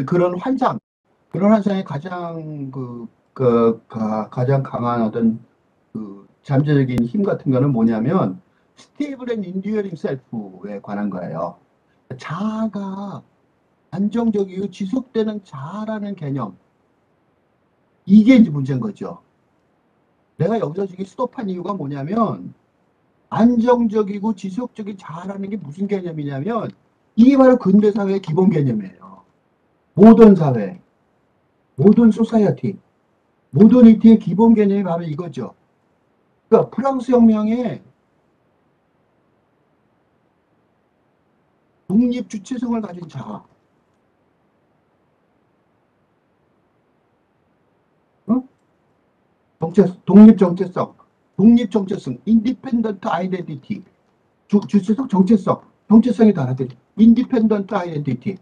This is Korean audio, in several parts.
그런 환상, 그런 환상의 가장 가장 강한 어떤 그 잠재적인 힘 같은 거는 뭐냐면 스테이블 앤 인듀어링 셀프에 관한 거예요. 자아가 안정적이고 지속되는 자아라는 개념, 이게 이제 문제인 거죠. 내가 여기서 지금 스톱한 이유가 뭐냐면 안정적이고 지속적인 자아라는 게 무슨 개념이냐면 이게 바로 근대 사회의 기본 개념이에요. 모던 사회, 모던 소사이어티, 모더니티의 기본 개념이 바로 이거죠. 그러니까 프랑스 혁명에 독립 주체성을 가진 자아, 어? 독립 정체성, 인디펜던트 아이덴티티, 주체성, 정체성이 다르대. 인디펜던트 아이덴티티.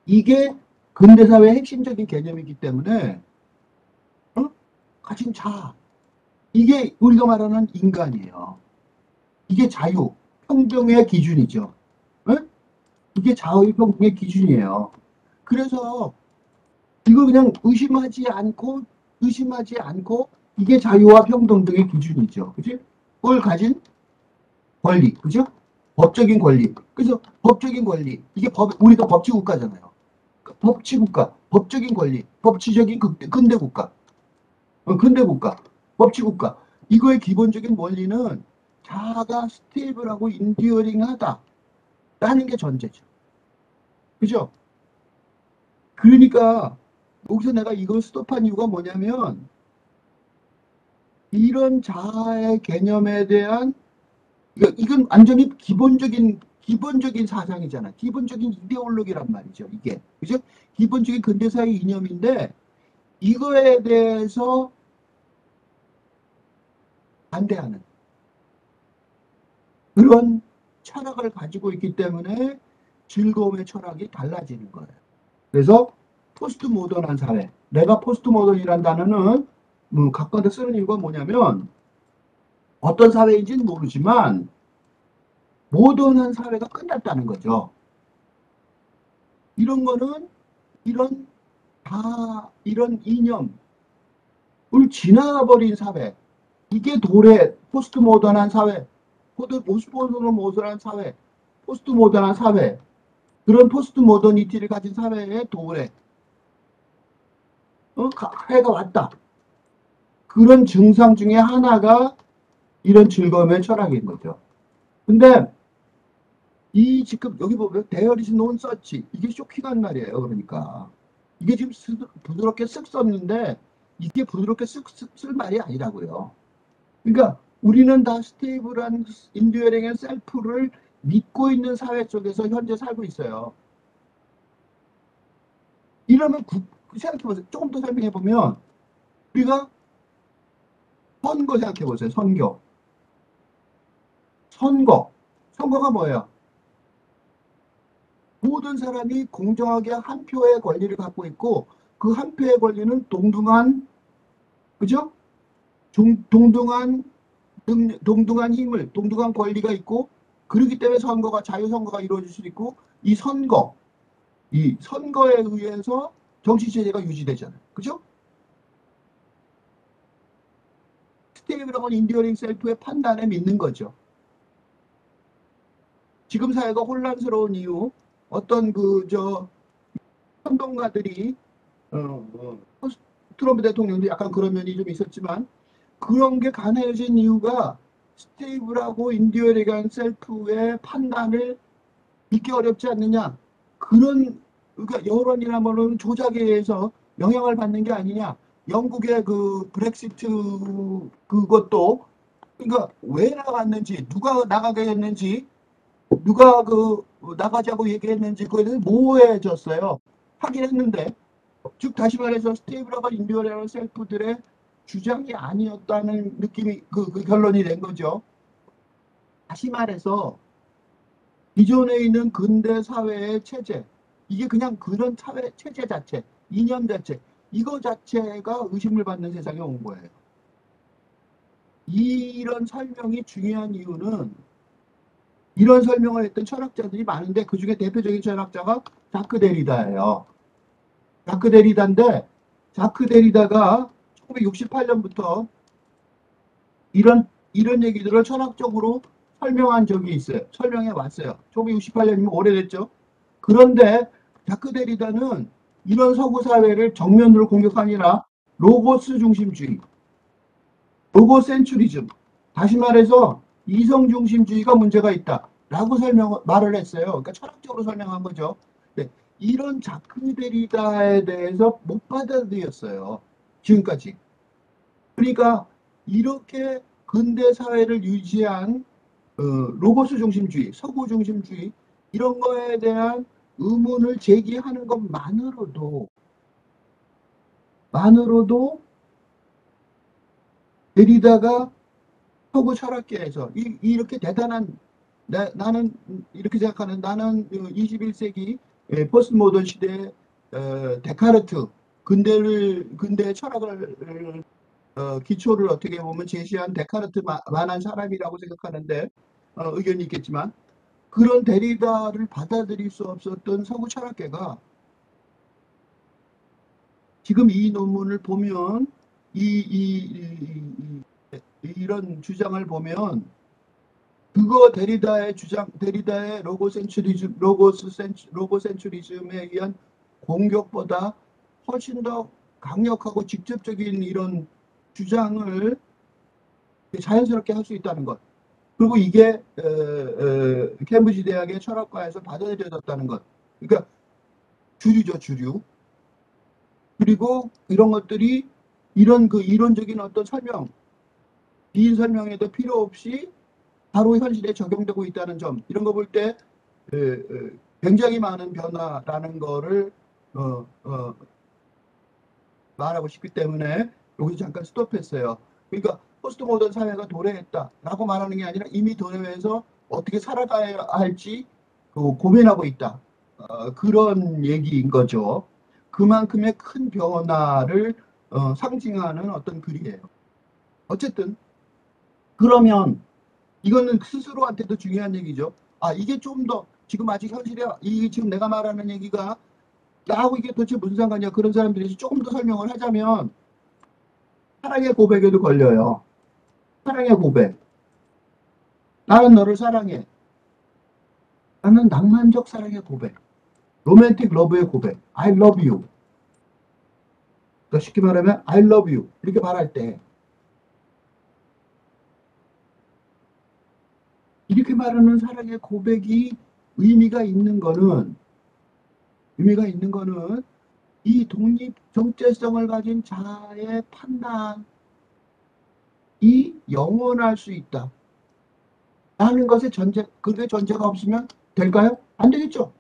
이게 근대 사회의 핵심적인 개념이기 때문에 어? 가진 자아. 이게 우리가 말하는 인간이에요. 이게 자유, 평등의 기준이죠. 어? 이게 자유, 평등의 기준이에요. 그래서 이걸 그냥 의심하지 않고 이게 자유와 평등 등의 기준이죠. 그지? 그걸 가진 권리, 그죠? 법적인 권리. 그래서 법적인 권리. 이게 우리가 법치국가잖아요. 법치국가, 법적인 권리, 법치적인 근대 국가, 근대 국가, 법치국가. 이거의 기본적인 원리는 자아가 스테이블하고 인디어링하다라는 게 전제죠. 그죠? 그러니까 여기서 내가 이걸 스톱한 이유가 뭐냐면 이런 자아의 개념에 대한 이건 완전히 기본적인 사상이잖아. 기본적인 이데올로기란 말이죠. 이게 그죠? 기본적인 근대사의 이념인데 이거에 대해서 반대하는 그런 철학을 가지고 있기 때문에 즐거움의 철학이 달라지는 거예요. 그래서 포스트 모던한 사회. 내가 포스트 모던이란 단어는 각광에 쓰는 이유가 뭐냐면 어떤 사회인지는 모르지만 모던한 사회가 끝났다는 거죠. 이런 이런 이런 이념을 지나버린 사회. 이게 포스트 모던한 사회, 포스트 모던한 사회, 포스트 모던한 사회, 그런 포스트 모더니티를 가진 사회의 해가 왔다. 그런 증상 중에 하나가 이런 즐거움의 철학인 거죠. 근데 이 지금 여기 보면 there is no such 이게 쇼킹한 말이에요. 그러니까 이게 지금 부드럽게 쓱 썼는데 이게 부드럽게 쓱 쓸 말이 아니라고요. 그러니까 우리는 다 스테이블한 인듀어링 셀프를 믿고 있는 사회 속에서 현재 살고 있어요. 이러면 생각해보세요. 조금 더 설명해보면 우리가 선거 생각해보세요. 선거. 선거가 뭐예요? 모든 사람이 공정하게 한 표의 권리를 갖고 있고 그 한 표의 권리는 동등한 그죠? 동등한 동등한 권리가 있고 그렇기 때문에 자유선거가 이루어질 수 있고 이 선거에 의해서 정치체제가 유지되잖아요. 그죠? 스테이블하고 인디어링 셀프의 판단에 믿는 거죠. 지금 사회가 혼란스러운 이유, 어떤 선동가들이, 어, 트럼프 대통령도 약간 그런 면이 좀 있었지만, 그런 게 가능해진 이유가 스테이블하고 인디어링한 셀프의 판단을 믿기 어렵지 않느냐. 그러니까 여론이나 뭐는 조작에 의해서 영향을 받는 게 아니냐. 영국의 그 브렉시트 그것도 그러니까 왜 나갔는지 누가 나가게 했는지 누가 나가자고 얘기했는지 그거에 대해서 모호해졌어요. 하긴 했는데 즉 다시 말해서 스테이블하고 인디어리얼 셀프들의 주장이 아니었다는 느낌이 그 결론이 된 거죠. 다시 말해서 기존에 있는 근대 사회의 체제 이게 그냥 그런 사회 체제 자체 이념 자체 이거 자체가 의심을 받는 세상에 온 거예요. 이런 설명이 중요한 이유는 이런 설명을 했던 철학자들이 많은데 그 중에 대표적인 철학자가 자크 데리다예요. 자크 데리다인데 자크 데리다가 1968년부터 이런 얘기들을 철학적으로 설명한 적이 있어요. 설명해 왔어요. 1968년이면 오래됐죠. 그런데 자크 데리다는 이런 서구 사회를 정면으로 공격하니라 로고스 중심주의, 로고센츄리즘, 다시 말해서 이성 중심주의가 문제가 있다라고 말을 했어요. 그러니까 철학적으로 설명한 거죠. 네, 이런 자크 데리다에 대해서 못 받아들였어요. 지금까지. 그러니까 이렇게 근대 사회를 유지한 로고스 중심주의, 서구 중심주의 이런 거에 대한 의문을 제기하는 것만으로도 데리다가 서구 철학계에서 이렇게 대단한 나는 이렇게 생각하는 나는 21세기 포스트 모던 시대의 데카르트 근대의 철학을 기초를 어떻게 보면 제시한 데카르트만한 사람이라고 생각하는데 의견이 있겠지만 그런 데리다를 받아들일 수 없었던 서구 철학계가 지금 이 논문을 보면 이런 주장을 보면 그거 데리다의 로고센츄리즘에 의한 공격보다 훨씬 더 강력하고 직접적인 이런 주장을 자연스럽게 할 수 있다는 것. 그리고 이게 캠브리지 대학의 철학과에서 받아들여졌다는 것. 그러니까 주류죠, 주류. 그리고 이런 것들이 이런 그 이론적인 어떤 긴 설명에도 필요 없이 바로 현실에 적용되고 있다는 점, 이런 거 볼 때 굉장히 많은 변화라는 거를 어, 어, 말하고 싶기 때문에 여기서 잠깐 스톱했어요. 그러니까 포스트 모던 사회가 도래했다라고 말하는 게 아니라 이미 도래해서 어떻게 살아가야 할지 고민하고 있다. 그런 얘기인 거죠. 그만큼의 큰 변화를 상징하는 어떤 글이에요. 어쨌든 그러면 이거는 스스로한테도 중요한 얘기죠. 아, 이게 좀 더 지금 아직 현실에 이 지금 내가 말하는 얘기가 나하고 이게 도대체 무슨 상관이야? 그런 사람들이 조금 더 설명을 하자면 사랑의 고백에도 걸려요. 사랑의 고백. 나는 너를 사랑해. 나는 낭만적 사랑의 고백. 로맨틱 러브의 고백. I love you. 그러니까 쉽게 말하면 I love you. 이렇게 말할 때 이렇게 말하는 사랑의 고백이 의미가 있는 거는 의미가 있는 거는 이 독립 정체성을 가진 자아의 판단이 영원할 수 있다. 라는 것의 그게 전제가 없으면 될까요? 안 되겠죠.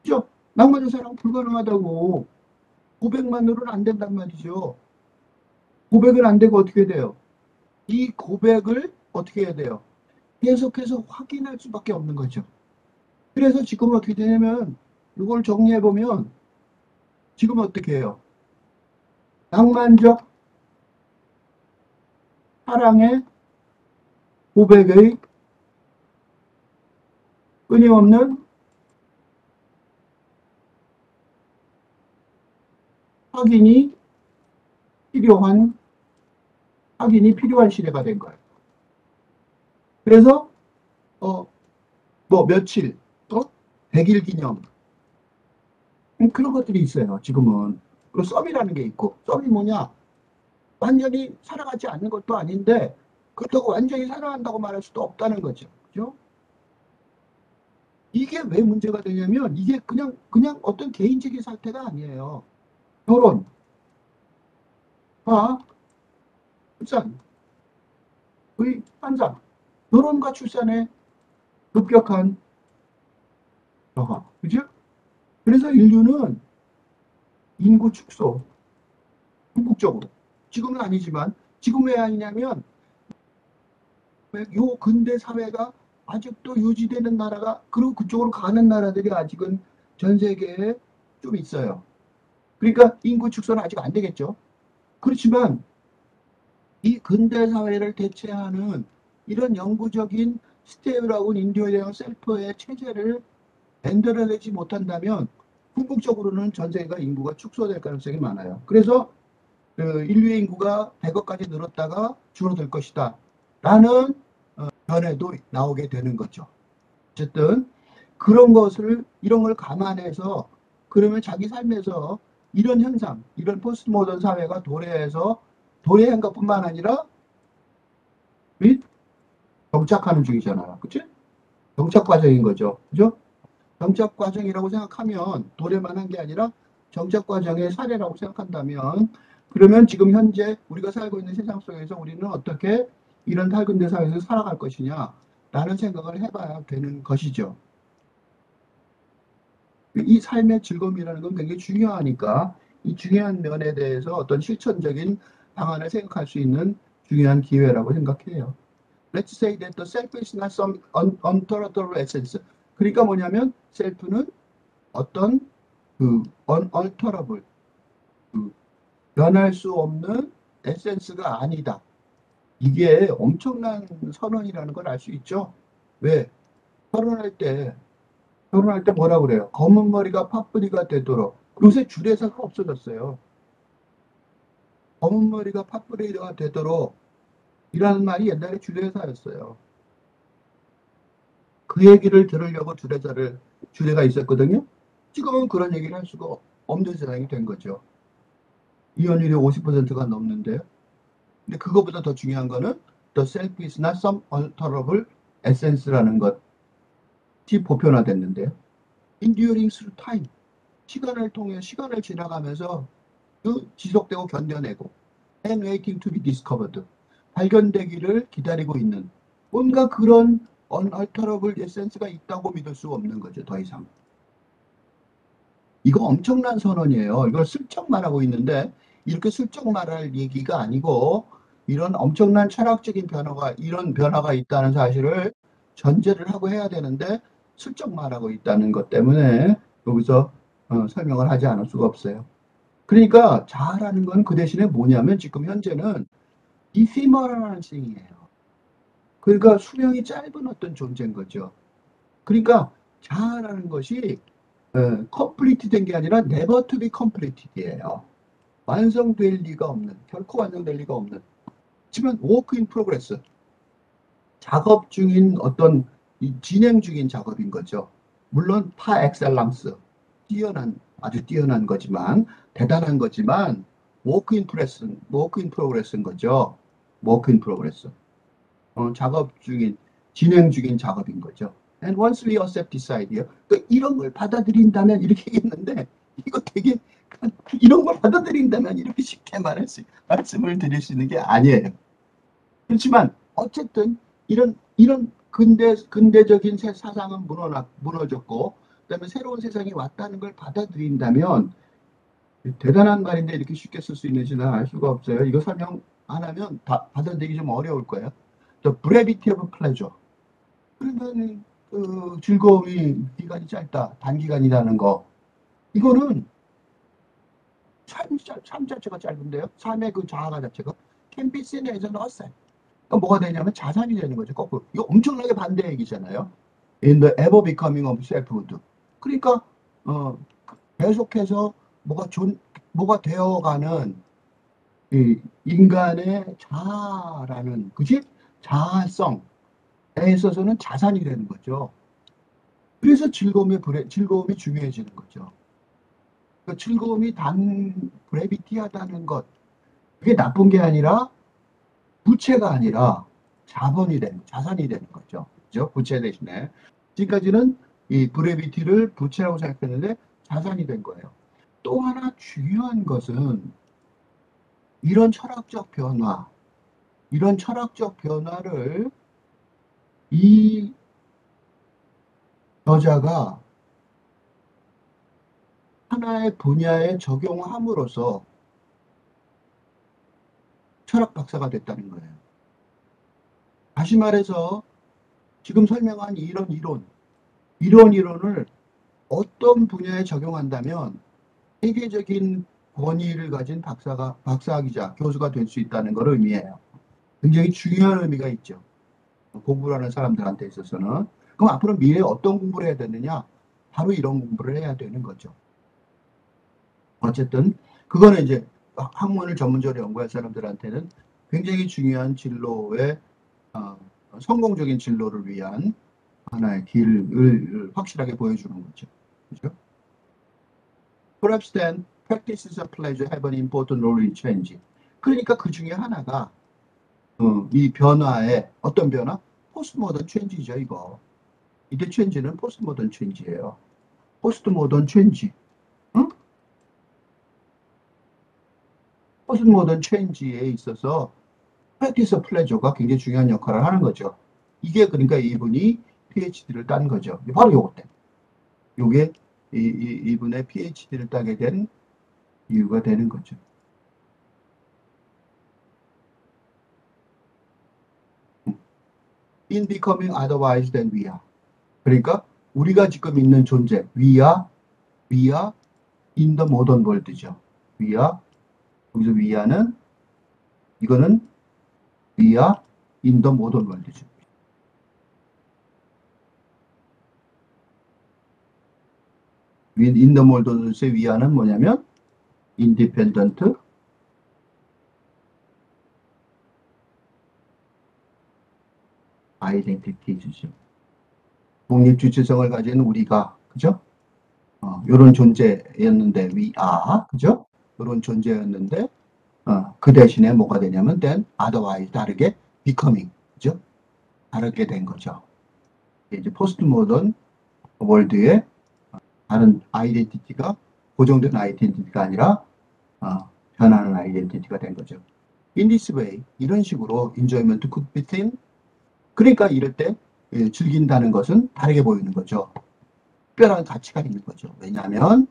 그죠? 낭만의 사랑 불가능하다고. 고백만으로는 안 된단 말이죠. 고백은 안 되고 어떻게 돼요? 이 고백을 어떻게 해야 돼요? 계속해서 확인할 수밖에 없는 거죠. 그래서 지금 어떻게 되냐면 이걸 정리해 보면 지금 어떻게 해요? 낭만적 사랑의 고백의 끊임없는 확인이 필요한 시대가 된 거예요. 그래서 뭐 며칠 또 100일 기념 그런 것들이 있어요. 지금은. 그리고 썸이라는 게 있고 썸이 뭐냐? 완전히 살아가지 않는 것도 아닌데 그렇다고 완전히 살아간다고 말할 수도 없다는 거죠. 그죠? 이게 왜 문제가 되냐면 이게 그냥 어떤 개인적인 사태가 아니에요. 결혼과 출산의 환상, 결혼과 출산의 급격한 저하, 그죠? 그래서 인류는 인구 축소, 궁극적으로. 지금은 아니지만, 지금 왜 아니냐면, 요 근대 사회가 아직도 유지되는 나라가, 그리고 그쪽으로 가는 나라들이 아직은 전 세계에 좀 있어요. 그러니까 인구 축소는 아직 안 되겠죠. 그렇지만, 이 근대 사회를 대체하는 이런 영구적인 스테이블하고 인디vidual 셀프의 체제를 만들어내지 못한다면 궁극적으로는 전 세계가 인구가 축소될 가능성이 많아요. 그래서 인류의 인구가 100억까지 늘었다가 줄어들 것이다 라는 견해도 나오게 되는 거죠. 어쨌든 이런 걸 감안해서 그러면 자기 삶에서 이런 현상, 이런 포스트 모던 사회가 도래한 것뿐만 아니라 및 정착하는 중이잖아요. 그치? 정착 과정인 거죠. 그죠? 정착 과정이라고 생각하면 도래만 한 게 아니라 정착 과정의 사례라고 생각한다면 그러면 지금 현재 우리가 살고 있는 세상 속에서 우리는 어떻게 이런 탈근대 사회에서 살아갈 것이냐 라는 생각을 해봐야 되는 것이죠. 이 삶의 즐거움이라는 건 굉장히 중요하니까 이 중요한 면에 대해서 어떤 실천적인 방안을 생각할 수 있는 중요한 기회라고 생각해요. Let's say that the self is not some unalterable essence. 그러니까 뭐냐면 셀프는 어떤 unalterable, 그 변할 수 없는 에센스가 아니다. 이게 엄청난 선언이라는 걸 알 수 있죠. 왜? 결혼할 때 뭐라 그래요? 검은 머리가 팥뿌리가 되도록. 요새 주례사가 없어졌어요. 검은 머리가 팥뿌리가 되도록 이라는 말이 옛날에 주례사였어요. 그 얘기를 들으려고 주례가 있었거든요. 지금은 그런 얘기를 할 수가 없는 세상이 된 거죠. 이혼율이 50%가 넘는데요. 근데 그거보다 더 중요한 거는 The self is not some alterable essence라는 것이 보편화됐는데요. Enduring through time. 시간을 지나가면서 지속되고 견뎌내고 and waiting to be discovered. 발견되기를 기다리고 있는 뭔가 그런 unalterable essence가 있다고 믿을 수 없는 거죠. 더 이상. 이거 엄청난 선언이에요. 이걸 슬쩍 말하고 있는데 이렇게 슬쩍 말할 얘기가 아니고 이런 엄청난 철학적인 이런 변화가 있다는 사실을 전제를 하고 해야 되는데 슬쩍 말하고 있다는 것 때문에 여기서 설명을 하지 않을 수가 없어요. 그러니까 자아라는 건 그 대신에 뭐냐면 지금 현재는 이피머럴한 싱이에요. 그러니까 수명이 짧은 어떤 존재인 거죠. 그러니까 자아라는 것이 컴플리트 된 게 아니라 never to be completed이에요. 완성될 리가 없는, 결코 완성될 리가 없는. 하지만 work in progress, 작업 중인 진행 중인 작업인 거죠. 물론 par excellence, 아주 뛰어난 거지만, 대단한 거지만, work in progress인 거죠. work in progress. 진행 중인 작업인 거죠. And once we accept this idea, 그러니까 이런 걸 받아들인다면 이렇게 얘기했는데, 이거 되게, 이런 걸 받아들인다면 이렇게 쉽게 말씀을 드릴 수 있는 게 아니에요. 그렇지만, 어쨌든, 이런 근대적인 사상은 무너졌고, 그다음에 새로운 세상이 왔다는 걸 받아들인다면, 대단한 말인데 이렇게 쉽게 쓸 수 있는지는 알 수가 없어요. 이거 설명 안 하면 받아들이기 좀 어려울 거예요. The brevity of pleasure. 그러면 즐거움이 기간이 짧다, 단기간이라는 거. 이거는 삶 자체가 짧은데요. 삶의 그 자아가 자체가 can be seen as an asset. 그러니까 뭐가 되냐면 자산이 되는 거죠. 거꾸로. 이거 엄청나게 반대 얘기잖아요. In the ever becoming of selfhood. 그러니까 계속해서 뭐가 되어가는 이 인간의 자아라는 그지 자아성에 있어서는 자산이 되는 거죠. 그래서 즐거움이 중요해지는 거죠. 그 즐거움이 브레비티하다는 것, 그게 나쁜 게 아니라 부채가 아니라 자산이 되는 거죠. 그죠? 부채 대신에. 지금까지는 이 브레비티를 부채라고 생각했는데 자산이 된 거예요. 또 하나 중요한 것은 이런 철학적 변화를 이 여자가 하나의 분야에 적용함으로써 철학 박사가 됐다는 거예요. 다시 말해서 지금 설명한 이론을 어떤 분야에 적용한다면 세계적인 권위를 가진 박사학위자, 교수가 될 수 있다는 걸 의미해요. 굉장히 중요한 의미가 있죠. 공부를 하는 사람들한테 있어서는. 그럼 앞으로 미래에 어떤 공부를 해야 되느냐? 바로 이런 공부를 해야 되는 거죠. 어쨌든 그거는 이제 학문을 전문적으로 연구할 사람들한테는 굉장히 중요한 진로의 어, 성공적인 진로를 위한 하나의 길을 확실하게 보여주는 거죠. 그죠? Perhaps then practices of pleasure have an important role in change. 그러니까 그 중에 하나가 이 변화의 어떤 변화? 포스트 모던 체인지죠, 이거. 이게 체인지는 포스트 모던 체인지예요. 포스트 모던 체인지. 응? 포스트 모던 체인지에 있어서 practice of pleasure가 굉장히 중요한 역할을 하는 거죠. 이게 그러니까 이분이 PhD를 딴 거죠. 바로 요것 때문에. 요게 이분의 PhD를 따게 된 이유가 되는 거죠. In becoming otherwise than we are. 그러니까 우리가 지금 있는 존재, we are in the modern world죠. we are, 여기서 we are는, 이거는 we are in the modern world죠. in the modern world의 we are는 뭐냐면 independent identities죠. 독립주체성을 가진 우리가, 그죠? 요런 존재였는데, we are, 그죠? 요런 존재였는데, 그 대신에 뭐가 되냐면, then, otherwise, 다르게, becoming, 그죠? 다르게 된 거죠. 이제 포스트 모던 월드의 다른 아이덴티티가 고정된 아이덴티티가 아니라, 변하는 아이덴티티가 된 거죠. In this way, 이런 식으로 enjoyment could be seen. 그러니까 이럴 때 즐긴다는 것은 다르게 보이는 거죠. 특별한 가치가 있는 거죠. 왜냐하면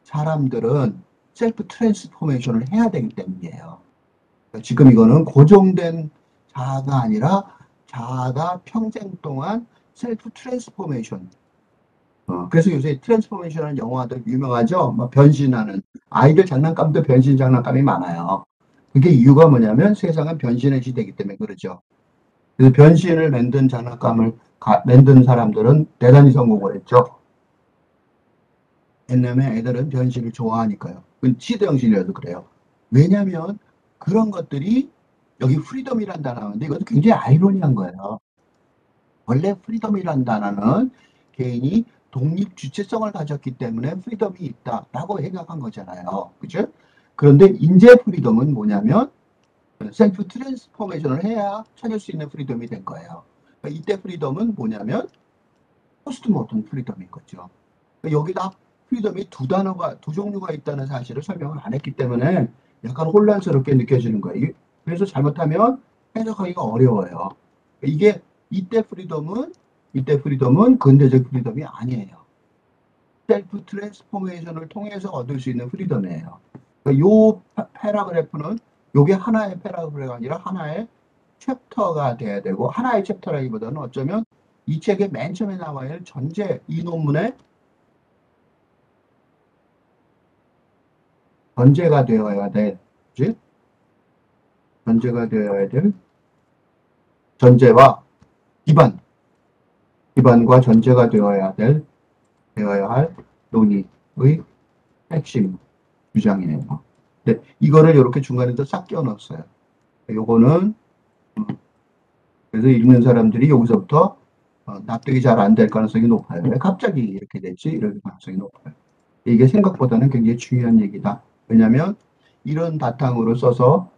사람들은 셀프 트랜스포메이션을 해야 되기 때문이에요. 지금 이거는 고정된 자아가 아니라 자아가 평생 동안 셀프 트랜스포메이션. 그래서 요새 트랜스포메이션하는 영화들 유명하죠. 뭐 변신하는 아이들 장난감도 변신 장난감이 많아요. 그게 이유가 뭐냐면 세상은 변신의 시대이기 때문에 그러죠. 그래서 변신을 만든 장난감을 만든 사람들은 대단히 성공을 했죠. 왜냐면 애들은 변신을 좋아하니까요. 그건 시대정신이라도 그래요. 왜냐면 그런 것들이 여기 프리덤이란 단어인데 이것도 굉장히 아이러니한 거예요. 원래 프리덤이란 단어는 개인이 독립 주체성을 가졌기 때문에 프리덤이 있다라고 생각한 거잖아요. 그죠? 그런데 인재 프리덤은 뭐냐면 셀프 트랜스포메이션을 해야 찾을 수 있는 프리덤이 된 거예요. 그러니까 이때 프리덤은 뭐냐면 포스트 모던 프리덤인 거죠. 그러니까 여기다 프리덤이 두 종류가 있다는 사실을 설명을 안 했기 때문에 약간 혼란스럽게 느껴지는 거예요. 그래서 잘못하면 해석하기가 어려워요. 이게 이때 프리덤은 근대적 프리덤이 아니에요. 셀프 트랜스포메이션을 통해서 얻을 수 있는 프리덤이에요. 그러니까 요 패러그래프는 요게 하나의 패러그래프가 아니라 하나의 챕터가 돼야 되고 하나의 챕터라기보다는 어쩌면 이 책의 맨 처음에 나와야 할 전제 이 논문의 전제가 되어야 될, 그치? 전제가 되어야 될 전제와 기반과 전제가 되어야 할 논의의 핵심 주장이에요. 네, 이거를 이렇게 중간에도 싹 끼워 넣었어요. 요거는 그래서 읽는 사람들이 여기서부터 납득이 잘 안 될 가능성이 높아요. 왜 갑자기 이렇게 됐지? 이럴 가능성이 높아요. 이게 생각보다는 굉장히 중요한 얘기다. 왜냐하면 이런 바탕으로 써서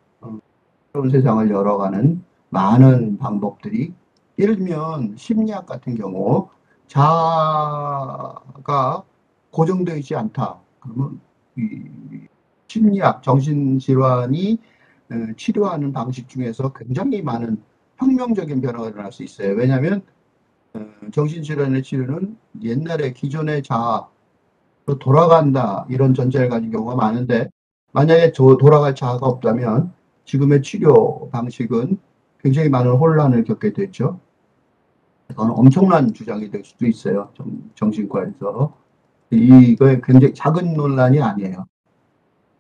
새로운 세상을 열어가는 많은 방법들이 예를 들면 심리학 같은 경우 자아가 고정되어 있지 않다. 그러면 이 심리학, 정신질환이 치료하는 방식 중에서 굉장히 많은 혁명적인 변화가 일어날 수 있어요. 왜냐하면 정신질환의 치료는 옛날에 기존의 자아로 돌아간다 이런 전제를 가진 경우가 많은데 만약에 돌아갈 자아가 없다면 지금의 치료 방식은 굉장히 많은 혼란을 겪게 되죠. 이건 엄청난 주장이 될 수도 있어요. 정신과에서. 이거 굉장히 작은 논란이 아니에요.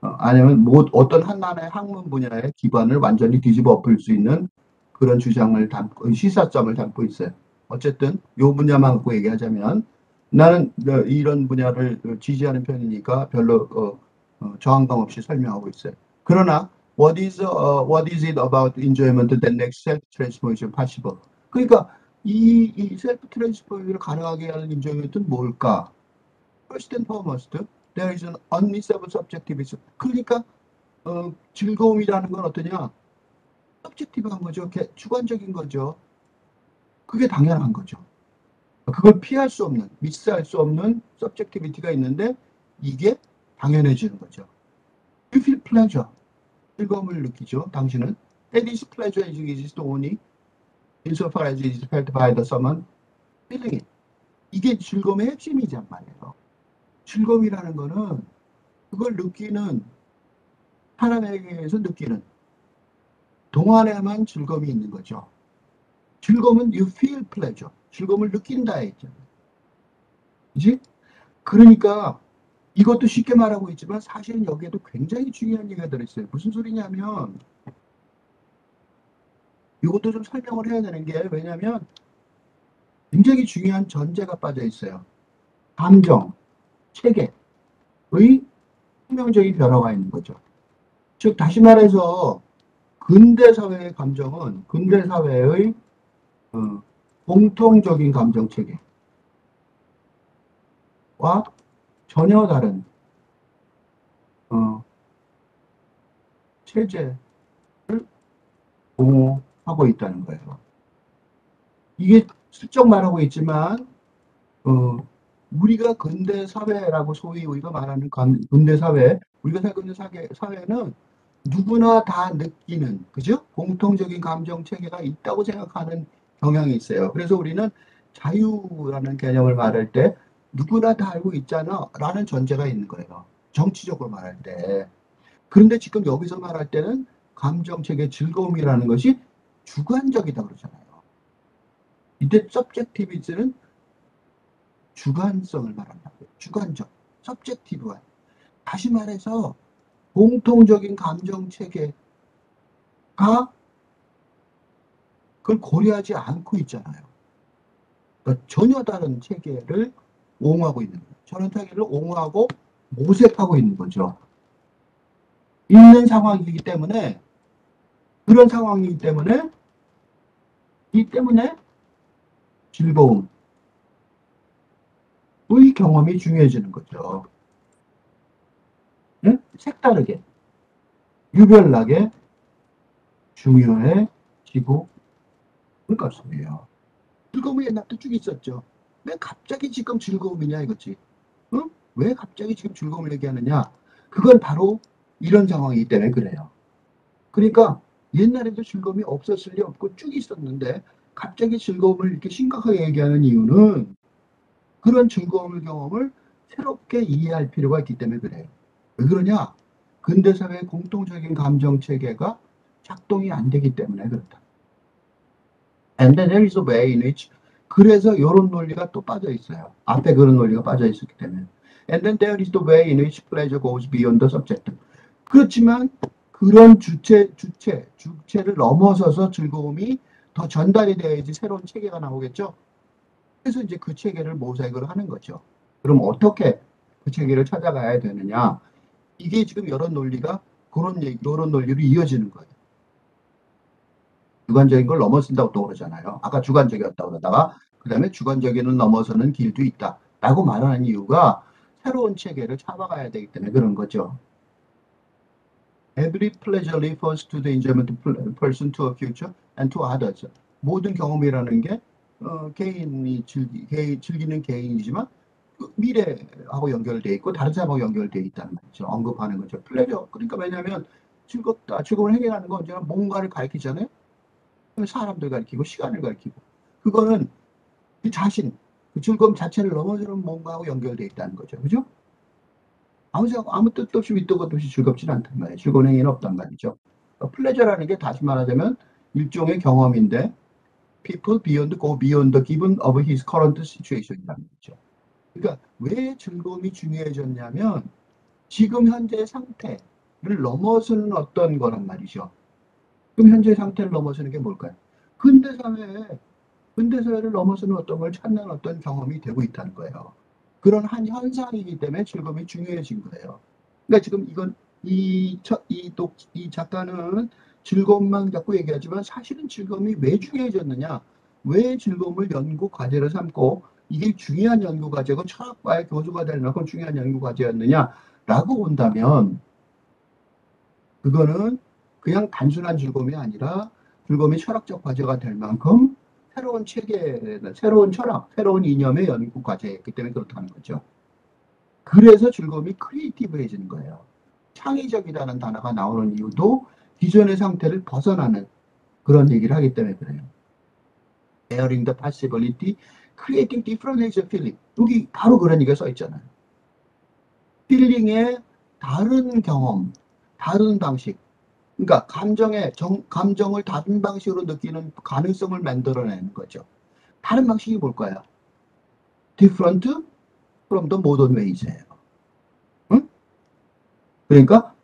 아니면 어떤 하나의 학문 분야의 기반을 완전히 뒤집어 엎을 수 있는 그런 주장을 담고, 시사점을 담고 있어요. 어쨌든 요 분야만 갖고 얘기하자면 나는 이런 분야를 지지하는 편이니까 별로 저항감 없이 설명하고 있어요. 그러나 what is it about enjoyment that makes self-transformation possible? 그러니까 이 셀프 트랜스포메이션을 가능하게 하는 인조이먼트는 뭘까? First and foremost, there is an unmissable subjectivism. 그러니까 즐거움이라는 건 어떠냐? 서브젝티브한 거죠. 주관적인 거죠. 그게 당연한 거죠. 그걸 피할 수 없는, 미스할 수 없는 서브젝티비티가 있는데 이게 당연해지는 거죠. You feel pleasure. 즐거움을 느끼죠. 당신은. And this pleasure is only insofar as it is felt by the someone feeling it. 이게 즐거움의 핵심이란 말이에요. 즐거움이라는 거는 그걸 느끼는 사람에게서 느끼는 동안에만 즐거움이 있는 거죠. 즐거움은 you feel pleasure. 즐거움을 느낀다 했잖아요. 그지? 그러니까 이것도 쉽게 말하고 있지만 사실은 여기에도 굉장히 중요한 얘기가 들어있어요. 무슨 소리냐면 이것도 좀 설명을 해야 되는 게 왜냐하면 굉장히 중요한 전제가 빠져 있어요. 감정, 체계의 혁명적인 변화가 있는 거죠. 즉 다시 말해서 근대 사회의 감정은 근대 사회의 공통적인 감정 체계와 전혀 다른 체제를 공유하고 있다는 거예요. 이게 슬쩍 말하고 있지만 우리가 근대 사회라고 소위 우리가 말하는 근대 사회, 우리가 살고 있는 사회는 누구나 다 느끼는, 그죠? 공통적인 감정 체계가 있다고 생각하는 경향이 있어요. 그래서 우리는 자유라는 개념을 말할 때 누구나 다 알고 있잖아 라는 전제가 있는 거예요. 정치적으로 말할 때. 그런데 지금 여기서 말할 때는 감정 체계 즐거움이라는 것이 주관적이다 그러잖아요. 이때 subjectiv이즈는 주관성을 말한다고요. 주관적, subjective한. 다시 말해서 공통적인 감정 체계가 그걸 고려하지 않고 있잖아요. 그러니까 전혀 다른 체계를 옹호하고 있는 거예요. 저런 체계를 옹호하고 모색하고 있는 거죠. 있는 상황이기 때문에 그런 상황이기 때문에 즐거움의 경험이 중요해지는 거죠. 네? 색다르게 유별나게 중요해지고 그럴 것이에요. 즐거움이 옛날부터 쭉 있었죠. 왜 갑자기 지금 즐거움이냐 이거지. 응? 왜 갑자기 지금 즐거움을 얘기하느냐. 그건 바로 이런 상황이기 때문에 그래요. 그러니까 옛날에도 즐거움이 없었을 리 없고 쭉 있었는데 갑자기 즐거움을 이렇게 심각하게 얘기하는 이유는 그런 즐거움의 경험을 새롭게 이해할 필요가 있기 때문에 그래요. 왜 그러냐? 근대사회의 공통적인 감정체계가 작동이 안 되기 때문에 그렇다. And then there is a way in which 그래서 이런 논리가 또 빠져 있어요. 앞에 그런 논리가 빠져 있었기 때문에. And then there is the way in which pleasure goes beyond the subject. 그렇지만 그런 주체를 넘어서서 즐거움이 더 전달이 돼야지 새로운 체계가 나오겠죠. 그래서 이제 그 체계를 모색을 하는 거죠. 그럼 어떻게 그 체계를 찾아가야 되느냐? 이게 지금 이런 논리가 이런 논리로 이어지는 거예요. 주관적인 걸 넘어선다고 또 그러잖아요. 아까 주관적이었다고 그러다가 그 다음에 주관적인을 넘어서는 길도 있다 라고 말하는 이유가 새로운 체계를 잡아가야 되기 때문에 그런 거죠. Every pleasure refers to the enjoyment of a person to a future and to others. 모든 경험이라는 게 개인이 즐기는 개인이지만 그 미래하고 연결되어 있고 다른 사람하고 연결되어 있다는 말이죠. 언급하는 거죠. 플레저. 그러니까 왜냐하면 즐거움을 행해가는 건 언제나 뭔가를 가리키잖아요. 사람들 가리키고 시간을 가리키고 그거는 그 자신, 그 즐거움 자체를 넘어서는 뭔가하고 연결되어 있다는 거죠. 그죠? 아무 뜻도 없이 밑도 끝도 없이 즐겁지는 않단 말이에요. 즐거운 행위는 없단 말이죠. 플레저라는 게 다시 말하자면 일종의 경험인데 people go beyond the given of his current situation이라는 거죠. 그러니까 왜 즐거움이 중요해졌냐면 지금 현재 상태를 넘어서는 어떤 거란 말이죠. 지금 현재 상태를 넘어서는 게 뭘까요? 근대 사회에 근대 사회를 넘어서는 어떤 걸 찾는 어떤 경험이 되고 있다는 거예요. 그런 한 현상이기 때문에 즐거움이 중요해진 거예요. 그러니까 지금 이건 이 작가는 즐거움만 갖고 얘기하지만 사실은 즐거움이 왜 중요해졌느냐? 왜 즐거움을 연구 과제로 삼고 이게 중요한 연구 과제고 철학과의 교수가 될 만큼 중요한 연구 과제였느냐라고 본다면 그거는 그냥 단순한 즐거움이 아니라 즐거움이 철학적 과제가 될 만큼 새로운 체계, 새로운 철학, 새로운 이념의 연구 과제였기 때문에 그렇다는 거죠. 그래서 즐거움이 크리에이티브해지는 거예요. 창의적이라는 단어가 나오는 이유도 기존의 상태를 벗어나는 그런 얘기를 하기 때문에 그래요. Daring the possibility, creating different ways of feeling. 여기 바로 그런 얘기가 써 있잖아요. 필링의 다른 경험, 다른 방식. 그러니까 감정을 다른 방식으로 느끼는 가능성을 만들어내는 거죠. 다른 방식이 뭘까요? Different from the modern ways예요. 응? 그러니까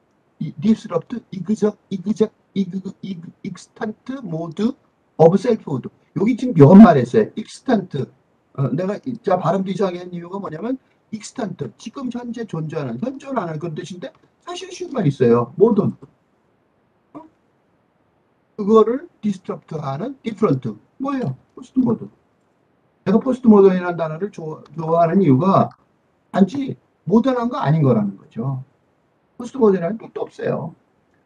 disrupt, extant mode of selfhood. 여기 지금 몇 말 했어요. extant. 내가 자 발음도 이상하게 한 이유가 뭐냐면 extant, 지금 현재 존재하는, 현존하는 그런 뜻인데 사실 쉬운말 있어요. modern. 그거를 disrupt하는 different. 뭐예요? 포스트 모던. 내가 포스트 모던이라는 단어를 좋아하는 이유가 단지 모던한 거 아닌 거라는 거죠. 포스트 모던이라는 뜻도 없어요.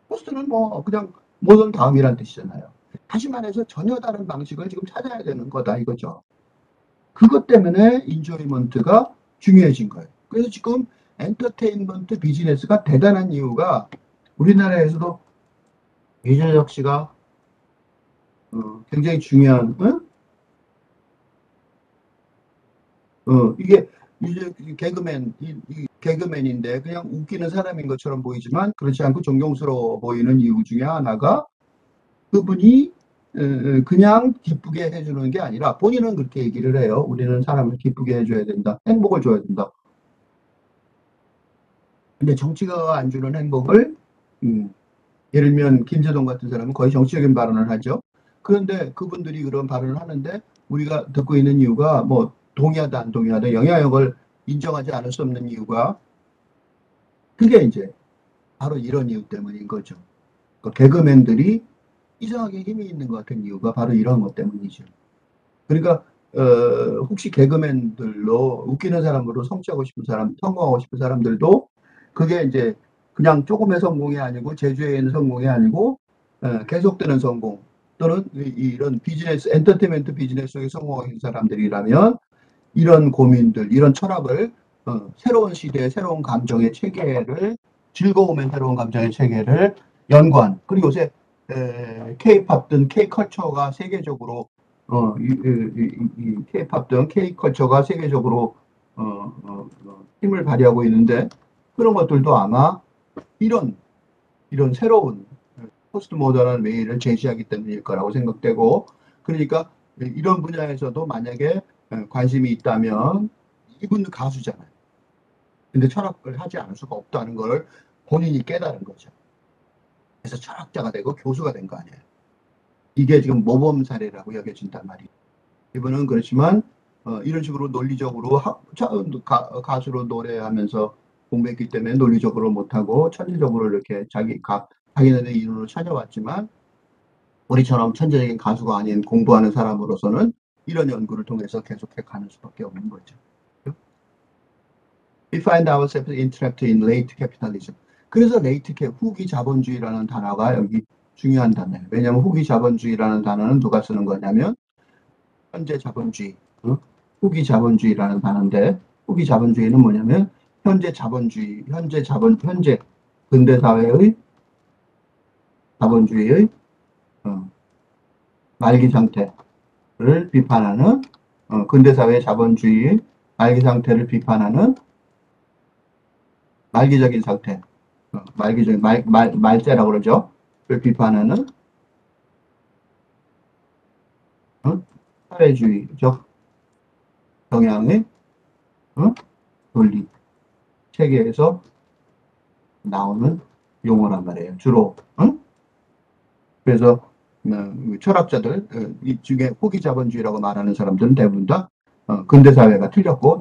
포스트는 뭐 그냥 모던 다음이란 뜻이잖아요. 다시 말해서 전혀 다른 방식을 지금 찾아야 되는 거다 이거죠. 그것 때문에 인조이먼트가 중요해진 거예요. 그래서 지금 엔터테인먼트 비즈니스가 대단한 이유가 우리나라에서도 유재석 씨가 굉장히 중요한 이게 이제 개그맨인데 그냥 웃기는 사람인 것처럼 보이지만 그렇지 않고 존경스러워 보이는 이유 중에 하나가 그분이 그냥 기쁘게 해주는 게 아니라 본인은 그렇게 얘기를 해요. 우리는 사람을 기쁘게 해줘야 된다. 행복을 줘야 된다. 근데 정치가 안 주는 행복을 예를 들면 김재동 같은 사람은 거의 정치적인 발언을 하죠. 그런데 그분들이 그런 발언을 하는데 우리가 듣고 있는 이유가 뭐 동의하다 안 동의하다 영향력을 인정하지 않을 수 없는 이유가 그게 이제 바로 이런 이유 때문인 거죠. 그러니까 개그맨들이 이상하게 힘이 있는 것 같은 이유가 바로 이런 것 때문이죠. 그러니까 혹시 개그맨들로 웃기는 사람으로 성취하고 싶은 사람, 성공하고 싶은 사람들도 그게 이제 그냥 조금의 성공이 아니고 제주에 있는 성공이 아니고 계속되는 성공 또는 이런 비즈니스, 엔터테인먼트 비즈니스 속에 성공하고 있는 사람들이라면 이런 고민들, 이런 철학을 새로운 시대의 새로운 감정의 체계를 즐거움의 새로운 감정의 체계를 연구한 그리고 요새 K-팝 등 K-컬처가 세계적으로 K-팝 등 K-컬처가 세계적으로 힘을 발휘하고 있는데 그런 것들도 아마 이런 새로운 포스트 모던한 메일을 제시하기 때문일 거라고 생각되고 그러니까 이런 분야에서도 만약에 관심이 있다면 이분은 가수잖아요. 근데 철학을 하지 않을 수가 없다는 걸 본인이 깨달은 거죠. 그래서 철학자가 되고 교수가 된 거 아니에요. 이게 지금 모범 사례라고 여겨진단 말이에요. 이분은 그렇지만 이런 식으로 논리적으로 가수로 노래하면서 공부했기 때문에 논리적으로 못하고 천재적으로 이렇게 자기네들의 이론을 찾아왔지만 우리처럼 천재적인 가수가 아닌 공부하는 사람으로서는 이런 연구를 통해서 계속해 가는 수밖에 없는 거죠. We find ourselves entrapped in late capitalism. 그래서 후기 자본주의라는 단어가 여기 중요한 단어예요. 왜냐하면 후기 자본주의라는 단어는 누가 쓰는 거냐면 현재 자본주의, 후기 자본주의라는 단어인데 후기 자본주의는 뭐냐면 현재 근대 사회의 자본주의의 말기 상태를 비판하는 근대 사회 자본주의 말기 상태를 비판하는 말기적인 상태, 말기적인 말세라고 그러죠. 를 비판하는 사회주의적 경향의 논리 체계에서 나오는 용어란 말이에요. 주로. 그래서 철학자들, 이 중에 후기 자본주의라고 말하는 사람들은 대부분 다 근대 사회가 틀렸고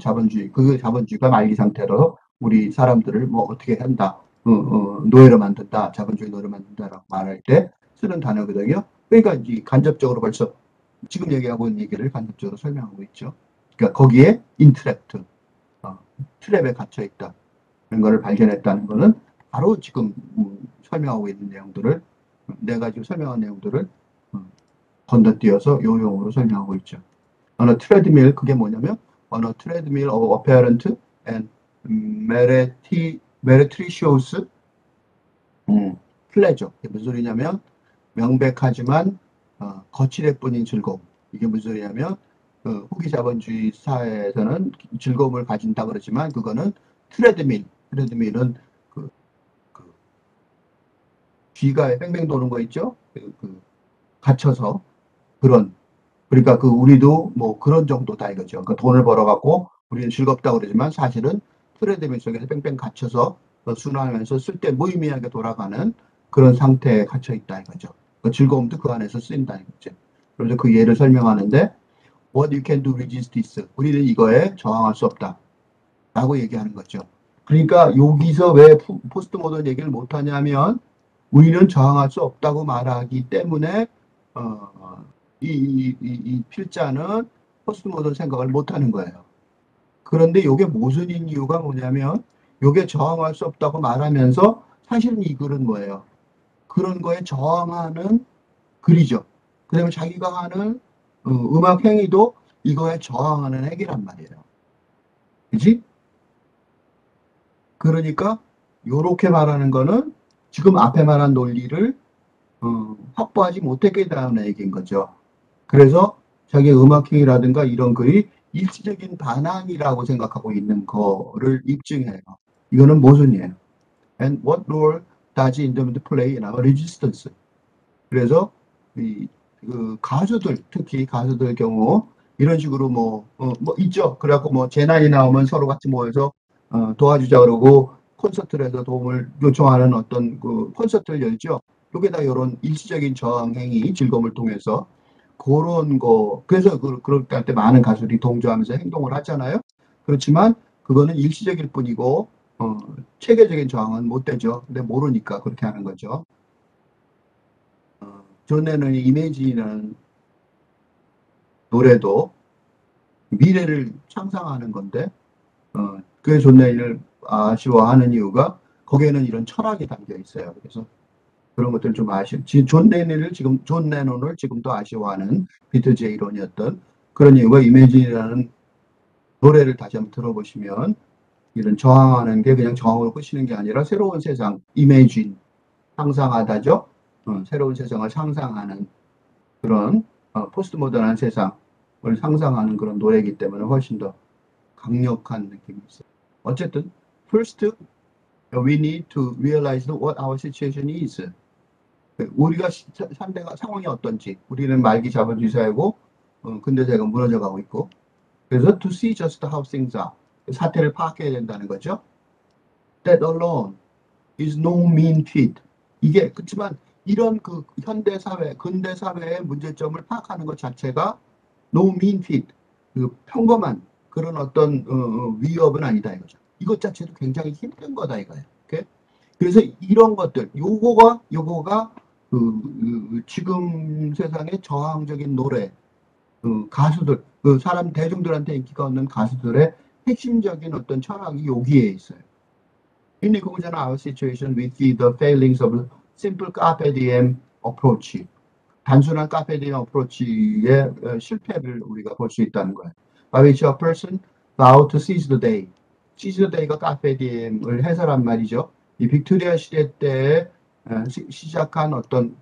그 자본주의가 말기 상태로 우리 사람들을 뭐 어떻게 한다, 노예로 만든다, 자본주의 노예로 만든다라고 말할 때 쓰는 단어거든요. 그러니까 이 간접적으로 벌써 지금 얘기하고 있는 얘기를 간접적으로 설명하고 있죠. 그러니까 거기에 인트랩트, 트랩에 갇혀 있다. 이런 거를 발견했다는 거는 바로 지금 설명하고 있는 내용들을, 내가 지금 설명한 내용들을 건너뛰어서 요용으로 설명하고 있죠. on a treadmill, 그게 뭐냐면 on a treadmill of apparent and meretricious pleasure. 이게 무슨 소리냐면 명백하지만 거칠애 뿐인 즐거움. 이게 무슨 소리냐면 후기 자본주의 사회에서는 즐거움을 가진다 그러지만 그거는 트레드밀은 그, 그 쥐가 뺑뺑 도는 거 있죠? 갇혀서 그런, 그러니까 우리도 뭐 그런 정도다 이거죠. 그러니까 돈을 벌어갖고 우리는 즐겁다 그러지만 사실은 트레드밀 속에서 뺑뺑 갇혀서 순환하면서 쓸 때 무의미하게 돌아가는 그런 상태에 갇혀 있다 이거죠. 그 즐거움도 그 안에서 쓰인다 이거죠. 그래서 그 예를 설명하는데 What you can do resist this. 우리는 이거에 저항할 수 없다 라고 얘기하는 거죠. 그러니까 여기서 왜 포스트 모던 얘기를 못하냐면 우리는 저항할 수 없다고 말하기 때문에 이 필자는 포스트 모던 생각을 못하는 거예요. 그런데 이게 모순인 이유가 뭐냐면 이게 저항할 수 없다고 말하면서 사실은 이 글은 뭐예요? 그런 거에 저항하는 글이죠. 그다음에 자기가 하는 음악 행위도 이거에 저항하는 행위란 말이에요. 그지? 그러니까 이렇게 말하는 거는 지금 앞에 말한 논리를 확보하지 못했기 때문에 얘기인 거죠. 그래서 자기 음악행위라든가 이런 글이 일시적인 반항이라고 생각하고 있는 거를 입증해요. 이거는 모순이에요. And what role does independent play in our resistance? 그래서 그 가수들, 특히 가수들 경우 이런 식으로 뭐 있죠. 그래갖고 뭐 재난이 나오면 서로 같이 모여서 도와주자 그러고 콘서트를 해서 도움을 요청하는 어떤 그 콘서트를 열죠. 요게 다 이런 일시적인 저항 행위, 즐거움을 통해서 그런 거. 그래서 그럴 때 많은 가수들이 동조하면서 행동을 하잖아요. 그렇지만 그거는 일시적일 뿐이고 체계적인 저항은 못 되죠. 근데 모르니까 그렇게 하는 거죠. 존 레논이 이매진이라는 노래도 미래를 상상하는 건데 그게 존 레논을 아쉬워하는 이유가 거기에는 이런 철학이 담겨 있어요. 그래서 그런 것들 좀 존 레논을 지금도 아쉬워하는 비틀즈의 이론이었던 그런 이유가 이매진이라는 노래를 다시 한번 들어보시면 이런 저항하는 게 그냥 저항으로 끝이는 게 아니라 새로운 세상, 이매진, 상상하다죠. 새로운 세상을 상상하는 그런 포스트 모던한 세상을 상상하는 그런 노래이기 때문에 훨씬 더 강력한 느낌이 있어요. 어쨌든 first we need to realize what our situation is. 우리가 상황이 어떤지. 우리는 말기 자본주의 사회고 근대 사회가 무너져가고 있고, 그래서 to see just how things are. 사태를 파악해야 된다는 거죠. That alone is no mean feat. 이게 그렇지만 이런 그 현대 사회, 근대 사회의 문제점을 파악하는 것 자체가 no mean feat, 그 평범한 그런 어떤 위협은 아니다 이거죠. 이것 자체도 굉장히 힘든 거다 이거예요. 오케이? 그래서 이런 것들, 요거가 지금 세상의 저항적인 노래, 가수들, 사람 대중들한테 인기가 없는 가수들의 핵심적인 어떤 철학이 여기에 있어요. In conclusion, our situation with the failings of simple carpe diem approach, 단순한 carpe diem approach의 실패를 우리가 볼 수 있다는 거예요. By which a person vow to seize the day. seize the day가 carpe diem을 해설한 말이죠. 이 빅토리아 시대 때 시작한 어떤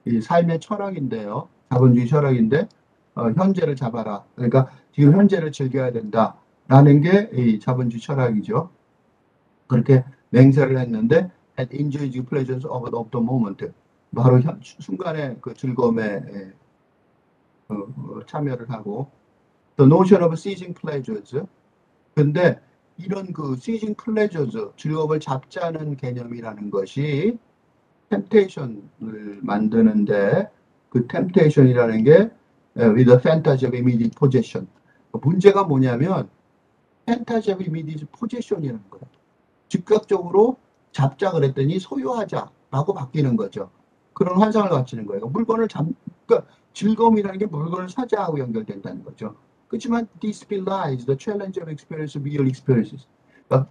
이 삶의 철학인데요. 자본주의 철학인데 현재를 잡아라. 그러니까 지금 현재를 즐겨야 된다라는 게 이 자본주의 철학이죠. 그렇게 맹세를 했는데 and enjoy the pleasures of the moment. 바로 순간의 그 즐거움에 참여를 하고 the notion of seizing pleasures. 근데 이런 그 seizing pleasures, 즐거움을 잡자는 개념이라는 것이 temptation을 만드는데 그 temptation이라는 게 with a fantasy of immediate possession. 문제가 뭐냐면 fantasy of immediate possession이라는 거예요. 즉각적으로 잡자 그랬더니 소유하자라고 바뀌는 거죠. 그런 환상을 갖추는 거예요. 그러니까 즐거움이라는 게 물건을 사자하고 연결된다는 거죠. 그렇지만 this belies the challenge of experience, real experiences. 그러니까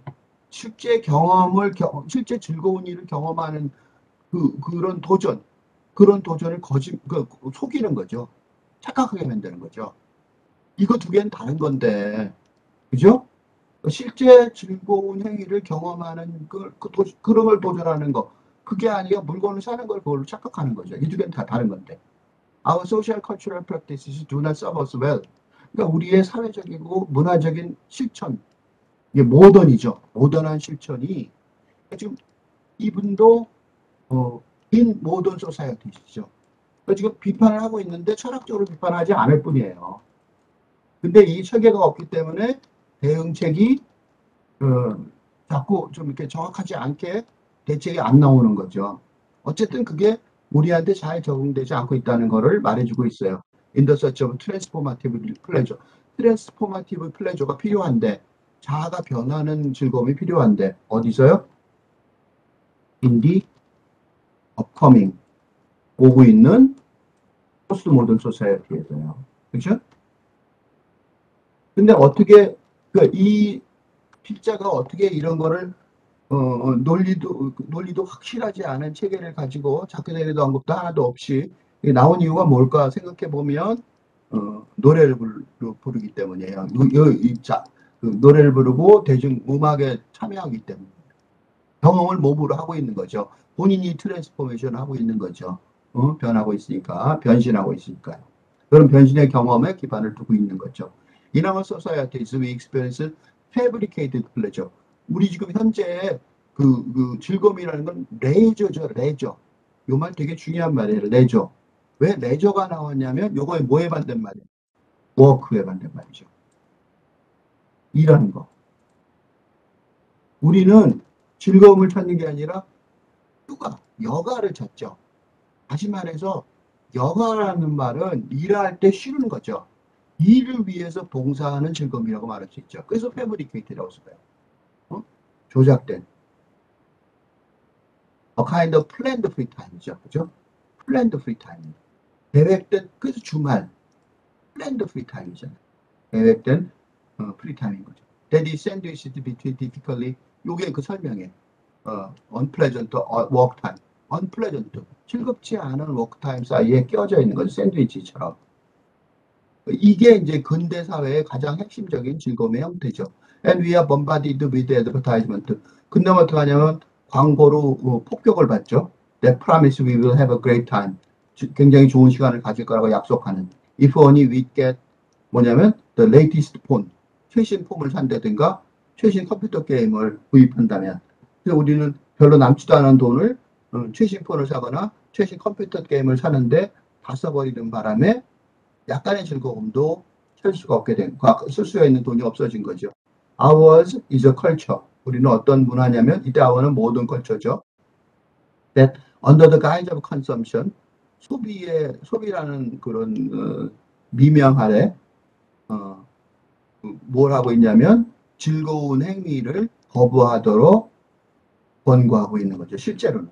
실제 즐거운 일을 경험하는 그런 도전을 속이는 거죠. 착각하게 만드는 거죠. 이거 두 개는 다른 건데, 그죠? 실제 즐거운 행위를 경험하는 그런 걸 도전하는 거. 그게 아니라 물건을 사는 걸 그걸로 착각하는 거죠. 이 두 개는 다 다른 건데. Our social cultural practices do not serve us well. 그러니까 우리의 사회적이고 문화적인 실천, 이게 모던이죠. 모던한 실천이 지금 이분도 in modern society시죠. 그러니까 지금 비판을 하고 있는데 철학적으로 비판하지 않을 뿐이에요. 근데 이 체계가 없기 때문에 대응책이 자꾸 좀 이렇게 정확하지 않게 대책이 안 나오는 거죠. 어쨌든 그게 우리한테 잘 적응되지 않고 있다는 것을 말해주고 있어요. In the search of transformative pleasure. transformative pleasure가 필요한데, 자아가 변하는 즐거움이 필요한데, 어디서요? In the upcoming, 오고 있는 포스트 모던 소사이어티에서요. 그렇죠? 근데 어떻게 이 필자가 어떻게 이런 거를 논리도 확실하지 않은 체계를 가지고 자크데리도 언급도 하나도 없이 나온 이유가 뭘까 생각해 보면 노래를 부르기 때문이에요. 노래를 부르고 대중 음악에 참여하기 때문에 경험을 몸으로 하고 있는 거죠. 본인이 트랜스포메이션을 하고 있는 거죠. 변하고 있으니까, 변신하고 있으니까요. 그런 변신의 경험에 기반을 두고 있는 거죠. In our societies, we experience fabricated pleasure. 우리 지금 현재 그 즐거움이라는 건 레저죠, 레저. 요 말 되게 중요한 말이에요, 레저. 왜 레저가 나왔냐면 요거에 뭐에 반대는 말이에요? 워크에 반대는 말이죠. 일하는 거. 우리는 즐거움을 찾는 게 아니라 여가를 찾죠. 다시 말해서 여가라는 말은 일할 때 쉬는 거죠. 일을 위해서 봉사하는 즐거움이라고 말할 수 있죠. 그래서 fabricated라고 써요. 조작된 a kind of planned free time이죠. 그죠? planned free time. 계획된, 그래서 주말 planned free time이잖아요. 계획된 free time인 거죠. That is sandwiched between difficultly. 요게 그 설명에 unpleasant work time. unpleasant. 즐겁지 않은 work time 사이에 껴져 있는 거죠. 샌드위치처럼. 이게 이제 근대 사회의 가장 핵심적인 즐거움의 형태죠. And we are bombarded with advertisement. 근데 어떻게 하냐면 광고로 폭격을 받죠. That promise we will have a great time. 굉장히 좋은 시간을 가질 거라고 약속하는. If only we get 뭐냐면 the latest phone. 최신 폰을 산다든가 최신 컴퓨터 게임을 구입한다면. 그래서 우리는 별로 남지도 않은 돈을 최신 폰을 사거나 최신 컴퓨터 게임을 사는데 다 써버리는 바람에 약간의 즐거움도 쓸 수가 있는 돈이 없어진 거죠. Ours is a culture. 우리는 어떤 문화냐면 이때 our는 모든 컬처죠. That under the guise of consumption, 소비라는 그런 미명 아래 뭘 하고 있냐면 즐거운 행위를 거부하도록 권고하고 있는 거죠. 실제로는.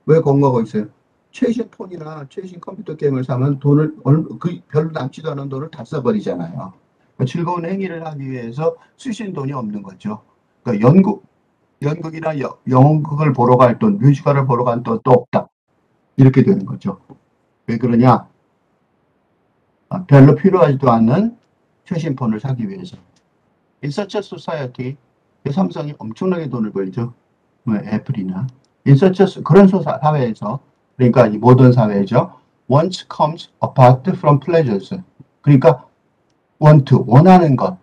왜 권고하고 있어요? 최신 폰이나 최신 컴퓨터 게임을 사면 별로 남지도 않은 돈을 다 써버리잖아요. 그러니까 즐거운 행위를 하기 위해서 쓰신 돈이 없는 거죠. 그러니까 연극이나 연극을 보러 갈 돈, 뮤지컬을 보러 간 돈도 없다. 이렇게 되는 거죠. 왜 그러냐? 별로 필요하지도 않는 최신 폰을 사기 위해서. In such a society, 삼성이 엄청나게 돈을 벌죠. 애플이나. In such a, 그런 사회에서, 그러니까 이 모던 사회죠. Want comes apart from pleasures. 그러니까 원하는 것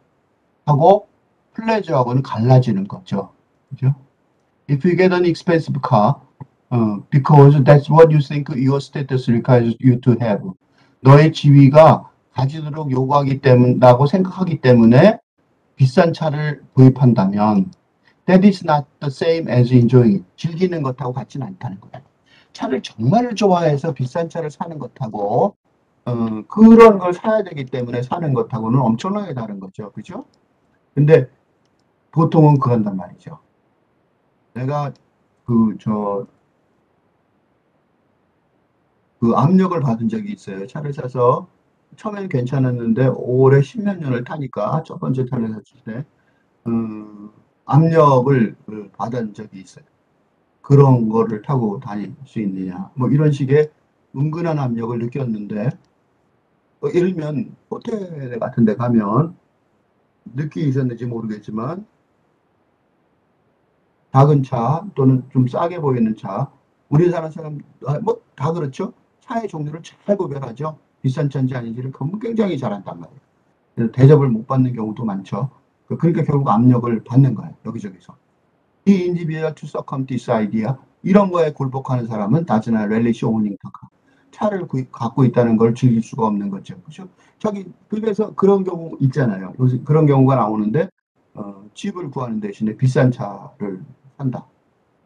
하고 pleasure하고는 갈라지는 거죠. 그죠? If you get an expensive car, because that's what you think your status requires you to have. 너의 지위가 가지도록 요구하기 때문이라고 생각하기 때문에 비싼 차를 구입한다면 that is not the same as enjoying it. 즐기는 것하고 같지는 않다는 거예요. 차를 정말 좋아해서 비싼 차를 사는 것하고 그런 걸 사야 되기 때문에 사는 것하고는 엄청나게 다른 거죠. 그죠? 근데 보통은 그런단 말이죠. 내가 그, 저, 그 압력을 받은 적이 있어요. 차를 사서 처음엔 괜찮았는데 오래 십몇 년을 타니까 첫 번째 차를 샀을 때 압력을 받은 적이 있어요. 그런 거를 타고 다닐 수 있느냐. 뭐 이런 식의 은근한 압력을 느꼈는데 예를 들면 호텔 같은 데 가면 느끼셨는지 모르겠지만 작은 차 또는 좀 싸게 보이는 차 우리 사는 사람 뭐 다 그렇죠. 차의 종류를 잘 구별하죠. 비싼 차인지 아닌지를 굉장히 잘한단 말이에요. 그래서 대접을 못 받는 경우도 많죠. 그러니까 결국 압력을 받는 거예요. 여기저기서. 이 individual to succumb this idea 이런 거에 굴복하는 사람은 다즈나 렐리시 오닝터가 차를 갖고 있다는 걸 즐길 수가 없는 거죠. 그죠? 저기 그래서 그런 경우 있잖아요. 요새 그런 경우가 나오는데 집을 구하는 대신에 비싼 차를 산다.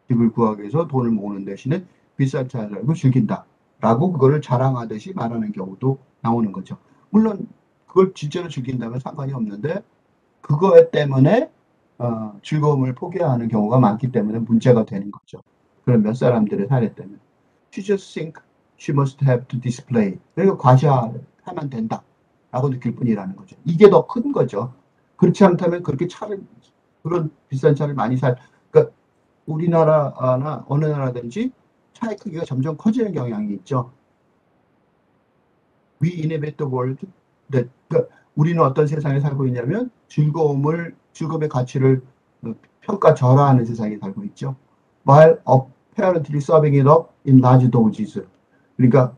집을 구하기 위해서 돈을 모으는 대신에 비싼 차를 알고 즐긴다. 라고 그거를 자랑하듯이 말하는 경우도 나오는 거죠. 물론 그걸 진짜로 즐긴다면 상관이 없는데 그거 때문에 즐거움을 포기하는 경우가 많기 때문에 문제가 되는 거죠. 그런 몇 사람들의 사례 때문에. She just think she must have to display. 그러니까 과시하면 된다. 라고 느낄 뿐이라는 거죠. 이게 더 큰 거죠. 그렇지 않다면 그렇게 그런 비싼 차를 많이 그러니까 우리나라나 어느 나라든지 차의 크기가 점점 커지는 경향이 있죠. We inhabit the world that, 그러니까 우리는 어떤 세상에 살고 있냐면 즐거움의 가치를 평가절하하는 세상에 살고 있죠. While apparently serving it up in large doses. 그러니까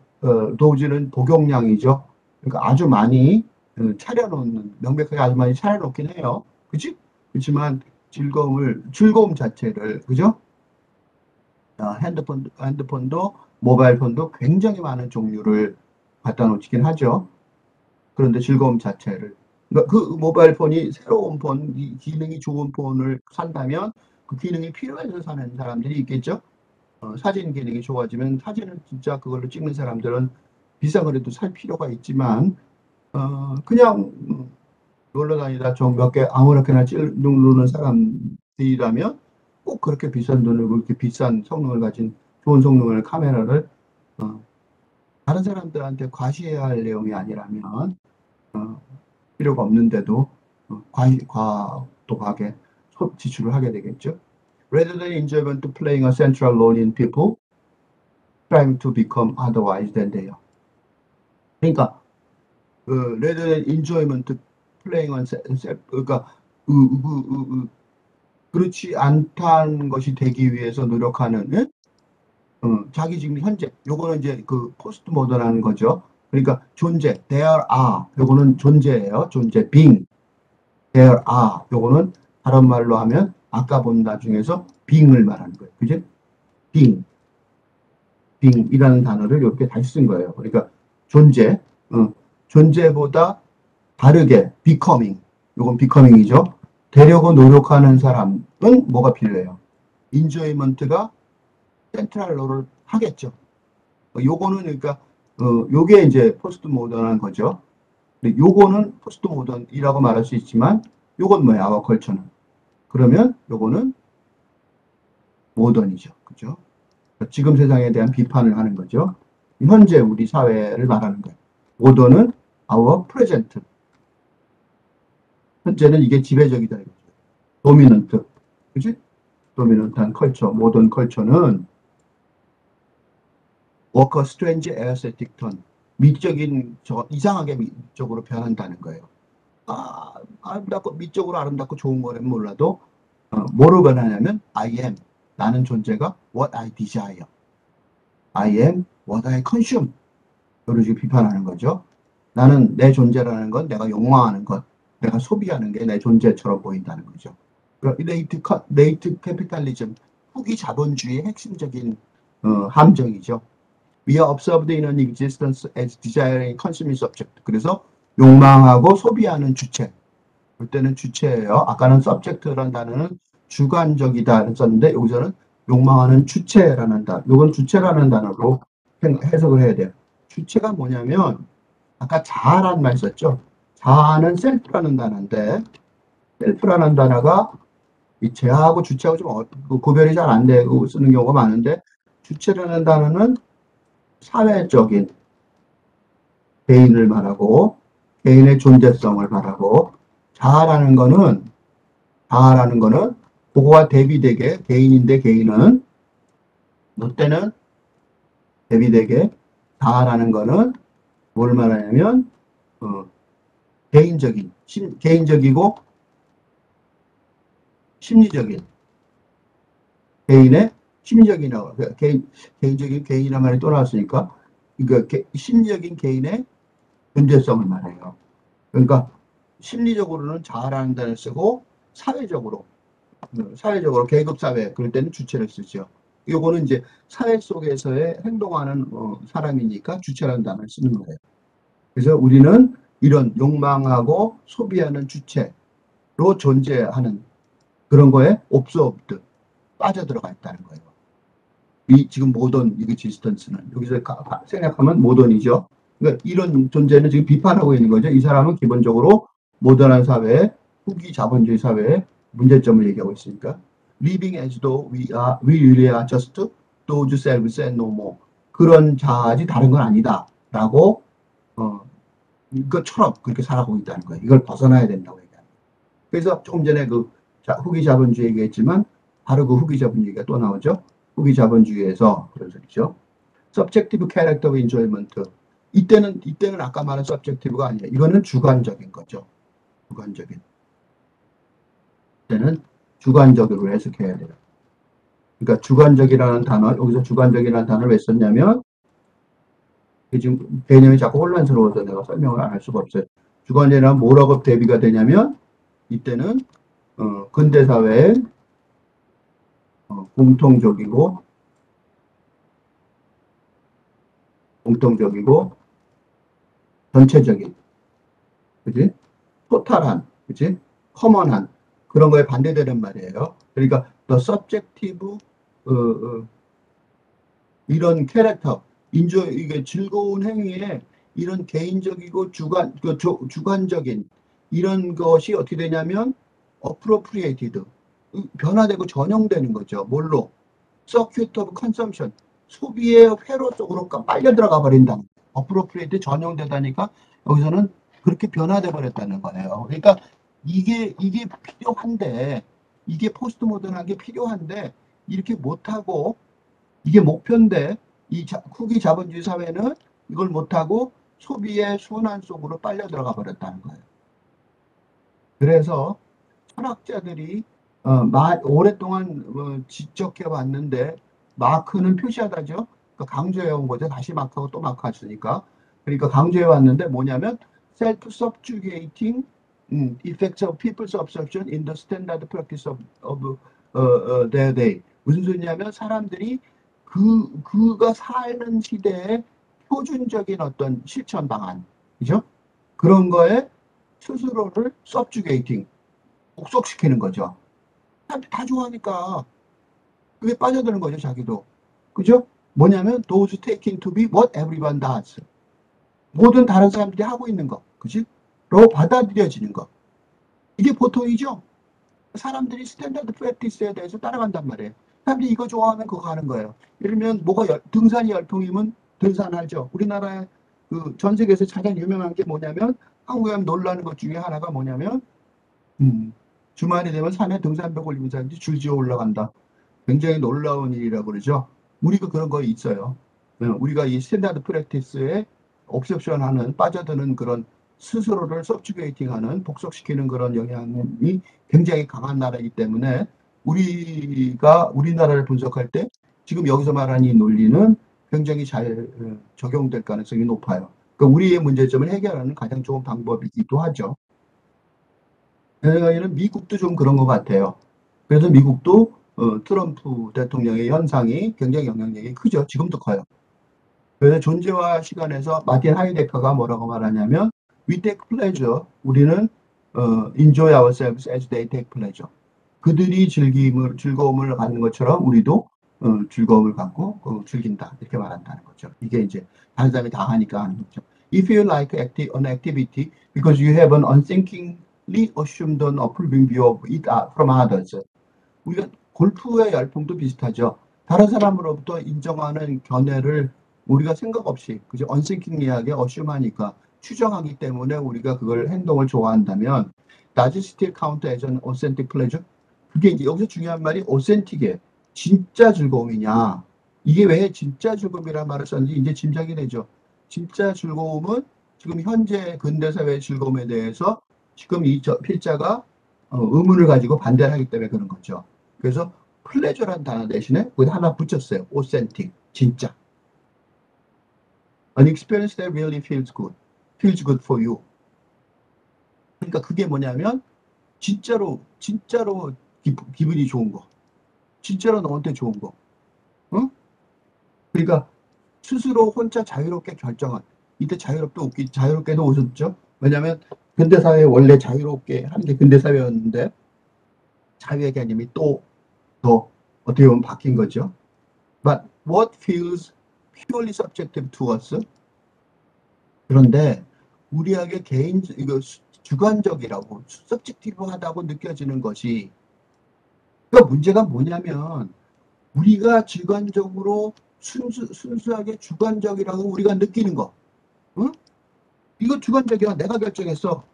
도즈는 복용량이죠. 그러니까 아주 많이 명백하게 아주 많이 차려놓긴 해요. 그치? 그렇지만 즐거움 자체를, 그죠? 핸드폰도 모바일 폰도 굉장히 많은 종류를 갖다 놓치긴 하죠. 그런데 즐거움 자체를. 그러니까 그 모바일 폰이 새로운 폰, 기능이 좋은 폰을 산다면 그 기능이 필요해서 사는 사람들이 있겠죠. 사진 기능이 좋아지면 사진을 진짜 그걸로 찍는 사람들은 비싼 거라도 살 필요가 있지만 그냥 놀러 다니다 좀 몇 개 아무렇게나 누르는 사람들이라면 꼭 그렇게 비싼 돈을 그렇게 비싼 성능을 가진 좋은 성능을 카메라를 어, 다른 사람들한테 과시해야 할 내용이 아니라면 어, 필요가 없는데도 과도하게 지출을 하게 되겠죠. Rather than enjoyment playing a central role in people trying to become otherwise than they are. 그러니까 rather than enjoyment playing on 그러니까 그렇지 않다는 것이 되기 위해서 노력하는 자기 지금 현재 요거는 이제 그 포스트 모던한 거죠. 그러니까 존재 there are 요거는 존재예요. 존재 being there are 요거는 다른 말로 하면 아까 본 나중에서 being을 말하는 거예요. 그죠? being이라는 단어를 이렇게 다시 쓴 거예요. 그러니까 존재보다 다르게 becoming 요건 becoming이죠. 되려고 노력하는 사람은 뭐가 필요해요? enjoyment가 센트럴 롤을 하겠죠. 요거는 그러니까 요게 이제 포스트 모던한 거죠. 요거는 포스트 모던이라고 말할 수 있지만 요건 뭐야? 아워 컬처는. 그러면 요거는 모던이죠. 그죠? 지금 세상에 대한 비판을 하는 거죠. 현재 우리 사회를 말하는 거예요. 모던은 our present. 현재는 이게 지배적이다. 도미넌트. 그지? 도미넌트한 컬처, 모던 컬처는 워커 스트레인지 에어세틱 턴. 미적인, 이상하게 미적으로 변한다는 거예요. 미적으로 아름답고 좋은 거는 몰라도, 뭐로 변하냐면, I am. 나는 존재가 what I desire. I am what I consume. 이런 식으로 비판하는 거죠. 나는 내 존재라는 건 내가 욕망하는 것, 내가 소비하는 게 내 존재처럼 보인다는 거죠. 레이트 캐피탈리즘, 후기 자본주의의 핵심적인 함정이죠. We are observed in an existence as desiring consuming subject. 그래서 욕망하고 소비하는 주체. 그때는 주체예요. 아까는 subject라는 단어는 주관적이다 썼는데 여기서는 욕망하는 주체라는 단어, 이건 주체라는 단어로 해석을 해야 돼요. 주체가 뭐냐면 아까 자아라는 말 썼죠. 자아는 셀프라는 단어인데 셀프라는 단어가 이 제하고 주체하고 좀 구별이 잘 안 되고 쓰는 경우가 많은데 주체라는 단어는 사회적인 개인을 말하고 개인의 존재성을 말하고 자아라는 거는 그거와 대비되게 개인인데 개인은 이때는 대비되게 자아라는 거는 뭘 말하냐면 개인적이고 심리적인 개인의 심리적이라고 개인적인 개인이란 말이 또 나왔으니까 그러니까 심리적인 개인의 존재성을 말해요. 그러니까 심리적으로는 자아라는 단어를 쓰고 사회적으로 계급사회 그럴 때는 주체를 쓰죠. 요거는 이제 사회 속에서의 행동하는 사람이니까 주체라는 단어를 쓰는 거예요. 그래서 우리는 이런 욕망하고 소비하는 주체로 존재하는 그런 거에 옵서브드 빠져들어가 있다는 거예요. 이 지금 모던 이그지스턴스는 여기서 생각하면 모던이죠. 그러니까 이런 존재는 지금 비판하고 있는 거죠. 이 사람은 기본적으로 모던한 사회, 후기 자본주의 사회의 문제점을 얘기하고 있으니까 living as though we really are just those selves and no more. 그런 자아지 다른 건 아니다라고 이것처럼 그렇게 살아가고 있다는 거예요. 이걸 벗어나야 된다고 얘기합니다. 그래서 조금 전에 후기 자본주의 얘기했지만 바로 그 후기 자본주의가 또 나오죠. 후기 자본주의에서 그런 소리죠. subjective character of enjoyment. 이때는 아까 말한 subjective가 아니에요. 이거는 주관적인 거죠. 주관적인. 이때는 주관적으로 해석해야 돼요. 그러니까 주관적이라는 단어, 여기서 주관적이라는 단어를 왜 썼냐면 지금 개념이 자꾸 혼란스러워서 내가 설명을 안 할 수가 없어요. 주관적이란 뭐라고 대비가 되냐면 이때는 근대사회의 공통적이고 전체적인, 그지? 토탈한, 그지? 커먼한 그런 거에 반대되는 말이에요. 그러니까 the subjective 이런 캐릭터, 이게 즐거운 행위에 이런 개인적이고 주관적인 이런 것이 어떻게 되냐면 appropriated 변화되고 전용되는 거죠. 뭘로? circuit of consumption 소비의 회로 쪽으로 빨려 들어가 버린다는 거예요. appropriate 전용되다니까 여기서는 그렇게 변화돼 버렸다는 거예요. 그러니까 이게 필요한데 이게 포스트 모던한 게 필요한데 이렇게 못하고 이게 목표인데 이 후기 자본주의 사회는 이걸 못하고 소비의 순환 속으로 빨려 들어가 버렸다는 거예요. 그래서 철학자들이 오랫동안 지적해 왔는데 마크는 표시하다죠. 그러니까 강조해 온 거죠. 다시 마크하고 또 마크 했으니까. 그러니까 강조해 왔는데 뭐냐면 self-subjugating effects of people's absorption in the standard practice of their day. 무슨 소리냐면 사람들이 그가 사는 시대의 표준적인 어떤 실천 방안, 그죠? 그런 거에 스스로를 subjugating, 복속시키는 거죠. 사람들이 다 좋아하니까 그게 빠져드는 거죠, 자기도. 그죠? 뭐냐면 those taking to be what everyone does. 모든 다른 사람들이 하고 있는 거, 그지? 로 받아들여지는 거. 이게 보통이죠? 사람들이 스탠다드 프랙티스에 대해서 따라간단 말이에요. 사람들이 이거 좋아하면 그거 하는 거예요. 예를 들면 등산이 열풍이면 등산하죠. 우리나라의 전 세계에서 가장 유명한 게 뭐냐면 한국에 가면 놀라는 것 중에 하나가 뭐냐면 주말이 되면 산에 등산복 올리는 사람들이 줄지어 올라간다. 굉장히 놀라운 일이라고 그러죠. 우리가 그런 거 있어요. 우리가 이 스탠다드 프랙티스에 옵셉션하는 빠져드는 그런 스스로를 서브주게이팅하는 복속시키는 그런 영향이 굉장히 강한 나라이기 때문에 우리나라를 분석할 때 지금 여기서 말하는 이 논리는 굉장히 잘 적용될 가능성이 높아요. 그러니까 우리의 문제점을 해결하는 가장 좋은 방법이기도 하죠. 제 생각에는 미국도 좀 그런 것 같아요. 그래서 미국도 트럼프 대통령의 현상이 굉장히 영향력이 크죠. 지금도 커요. 그래서 존재와 시간에서 마틴 하이데커가 뭐라고 말하냐면 We take pleasure. 우리는 enjoy ourselves as they take pleasure. 그들이 즐거움을 갖는 것처럼 우리도 즐거움을 갖고 즐긴다 이렇게 말한다는 거죠. 이게 이제 다른 사람이 다 하니까 하는 거죠. If you like an activity because you have an unthinkingly assumed an approving view of it from others. 우리가 골프의 열풍도 비슷하죠. 다른 사람으로부터 인정하는 견해를 우리가 생각 없이 그죠? unthinkingly하게 assume하니까 추정하기 때문에 우리가 그걸 행동을 좋아한다면 does it still count as an authentic pleasure? 그게 이제 여기서 중요한 말이 authentic이에요. 진짜 즐거움이냐? 이게 왜 진짜 즐거움이라는 말을 썼는지 이제 짐작이 되죠. 진짜 즐거움은 지금 현재 근대사회의 즐거움에 대해서 지금 이 필자가 의문을 가지고 반대를 하기 때문에 그런 거죠. 그래서 플레저라는 단어 대신에 거기 하나 붙였어요. authentic, 진짜. An experience that really feels good for you. 그러니까 그게 뭐냐면 진짜로 기분이 좋은 거. 진짜로 너한테 좋은 거. 응? 그러니까 스스로 혼자 자유롭게 결정한. 이때 자유롭게도 오셨죠? 왜냐하면 근대사회 원래 자유롭게 하는 게 근대사회였는데 자유의 개념이 또 더 어떻게 보면 바뀐 거죠. But what feels purely subjective to us? 그런데 우리에게 이거 주관적이라고 subjective하다고 느껴지는 것이 그 문제가 뭐냐면 우리가 주관적으로 순수하게 주관적이라고 우리가 느끼는 거. 응? 이거 주관적이야. 내가 결정했어.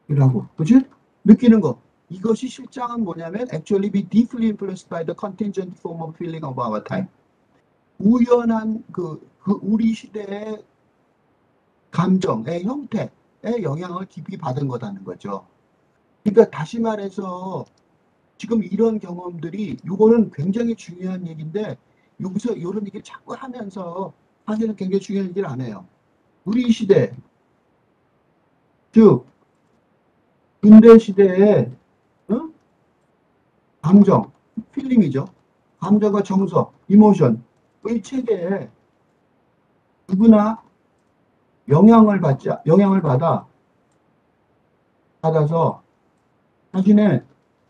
이라고. 그치? 느끼는 거. 이것이 실장은 뭐냐면 actually be deeply influenced by the contingent form of feeling of our time. 우연한 우리 시대의 감정의 형태의 영향을 깊이 받은 거다는 거죠. 그러니까 다시 말해서 지금 이런 경험들이 이거는 굉장히 중요한 얘기인데 여기서 이런 얘기를 자꾸 하면서 사실은 굉장히 중요한 얘기를 안 해요. 우리 시대, 즉 근대 시대의 감정, 필링이죠. 감정과 정서, 이모션의 체계에 누구나 받아서 자신의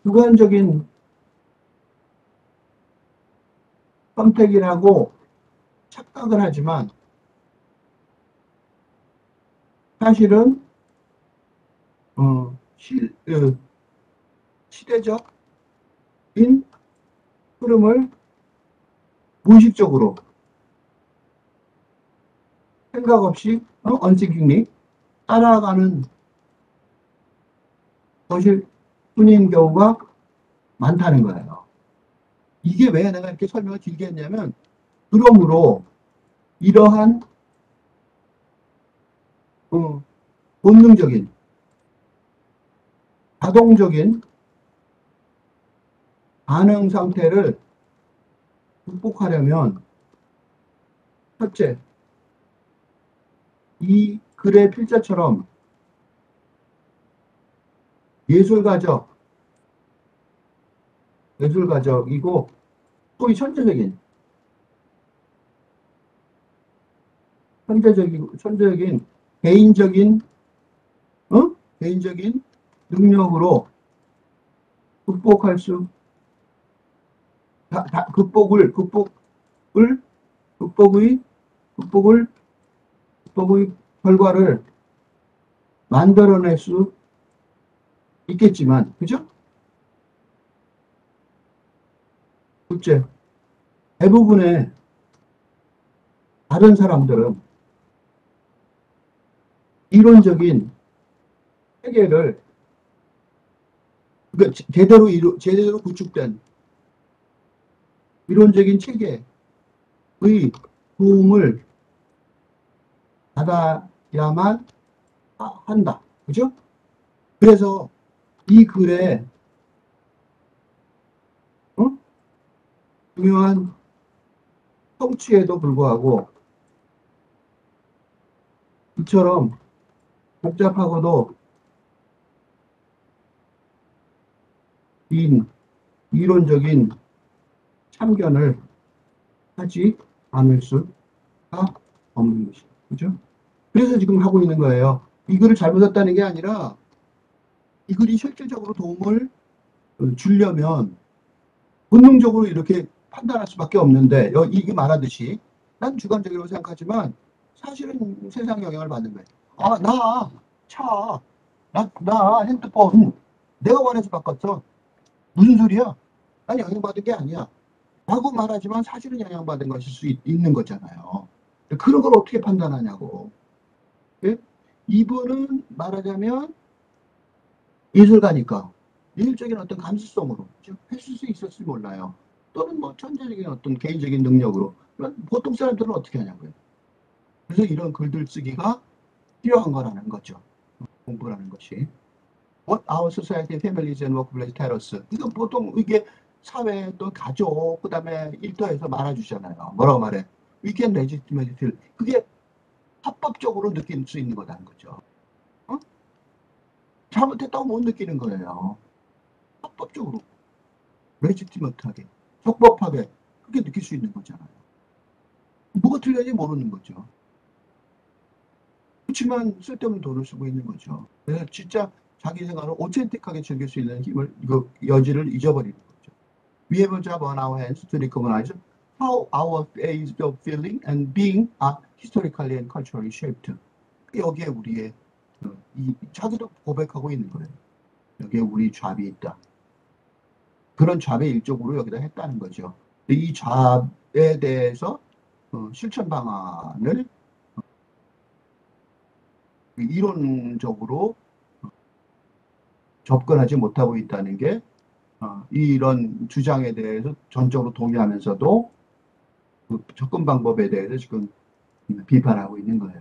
주관적인 선택이라고 착각을 하지만 사실은 시대적인 흐름을 무의식적으로 생각 없이 unthinkingly 따라가는 것일 뿐인 경우가 많다는 거예요. 이게 왜 내가 이렇게 설명을 길게 했냐면 그러므로 이러한 본능적인 자동적인 반응 상태를 극복하려면 첫째, 이 글의 필자처럼 예술가적이고 소위 천재적인 개인적인 능력으로 극복할 수 극복의 결과를 만들어낼 수 있겠지만, 그죠? 둘째, 대부분의 다른 사람들은 이론적인 체계를 그러니까 제대로 구축된 이론적인 체계의 도움을 받아야만 한다. 그죠? 그래서 이 글에 중요한 성취에도 불구하고 이처럼 복잡하고도 긴 이론적인 참견을 하지 않을 수가 없는 것이죠. 그죠? 그래서 지금 하고 있는 거예요. 이 글을 잘못 썼다는 게 아니라 이 글이 실질적으로 도움을 주려면 본능적으로 이렇게 판단할 수밖에 없는데 이게 말하듯이 난 주관적이라고 생각하지만 사실은 세상 영향을 받는 거예요. 아, 나 핸드폰 내가 원해서 바꿨어. 무슨 소리야? 난 영향받은 게 아니야. 라고 말하지만 사실은 영향받은 것일 수 있는 거잖아요. 그런 걸 어떻게 판단하냐고. 예? 이분은 말하자면 예술가니까 예술적인 어떤 감수성으로 했을 수 있었을지 몰라요. 또는 뭐 천재적인 어떤 개인적인 능력으로. 보통 사람들은 어떻게 하냐고요. 그래서 이런 글들 쓰기가 필요한 거라는 거죠. 공부라는 것이. What our society, families and workplace tell us. 이건 보통 이게 사회 또 가족 그다음에 일터에서 말아주잖아요. 뭐라고 말해? We can legitimately feel. 그게 합법적으로 느낄 수 있는 거라는 거죠. 어? 잘못했다고 못 느끼는 거예요. 합법적으로, legitimate하게, 적법하게 그렇게 느낄 수 있는 거잖아요. 뭐가 틀렸는지 모르는 거죠. 그렇지만 쓸데없는 돈을 쓰고 있는 거죠. 그래서 진짜 자기 생활을 오텐틱하게 즐길 수 있는 힘을, 이거 여지를 잊어버리는 거죠. We have a job on our hands to recognize how our ways of feeling and being are historically and culturally shaped. 여기에 우리의 자기도 고백하고 있는 거예요. 여기에 우리 잡이 있다. 그런 잡의 일종으로 여기다 했다는 거죠. 이 잡에 대해서 실천 방안을 이론적으로 접근하지 못하고 있다는 게 이런 주장에 대해서 전적으로 동의하면서도 그 접근 방법에 대해서 지금 비판하고 있는 거예요.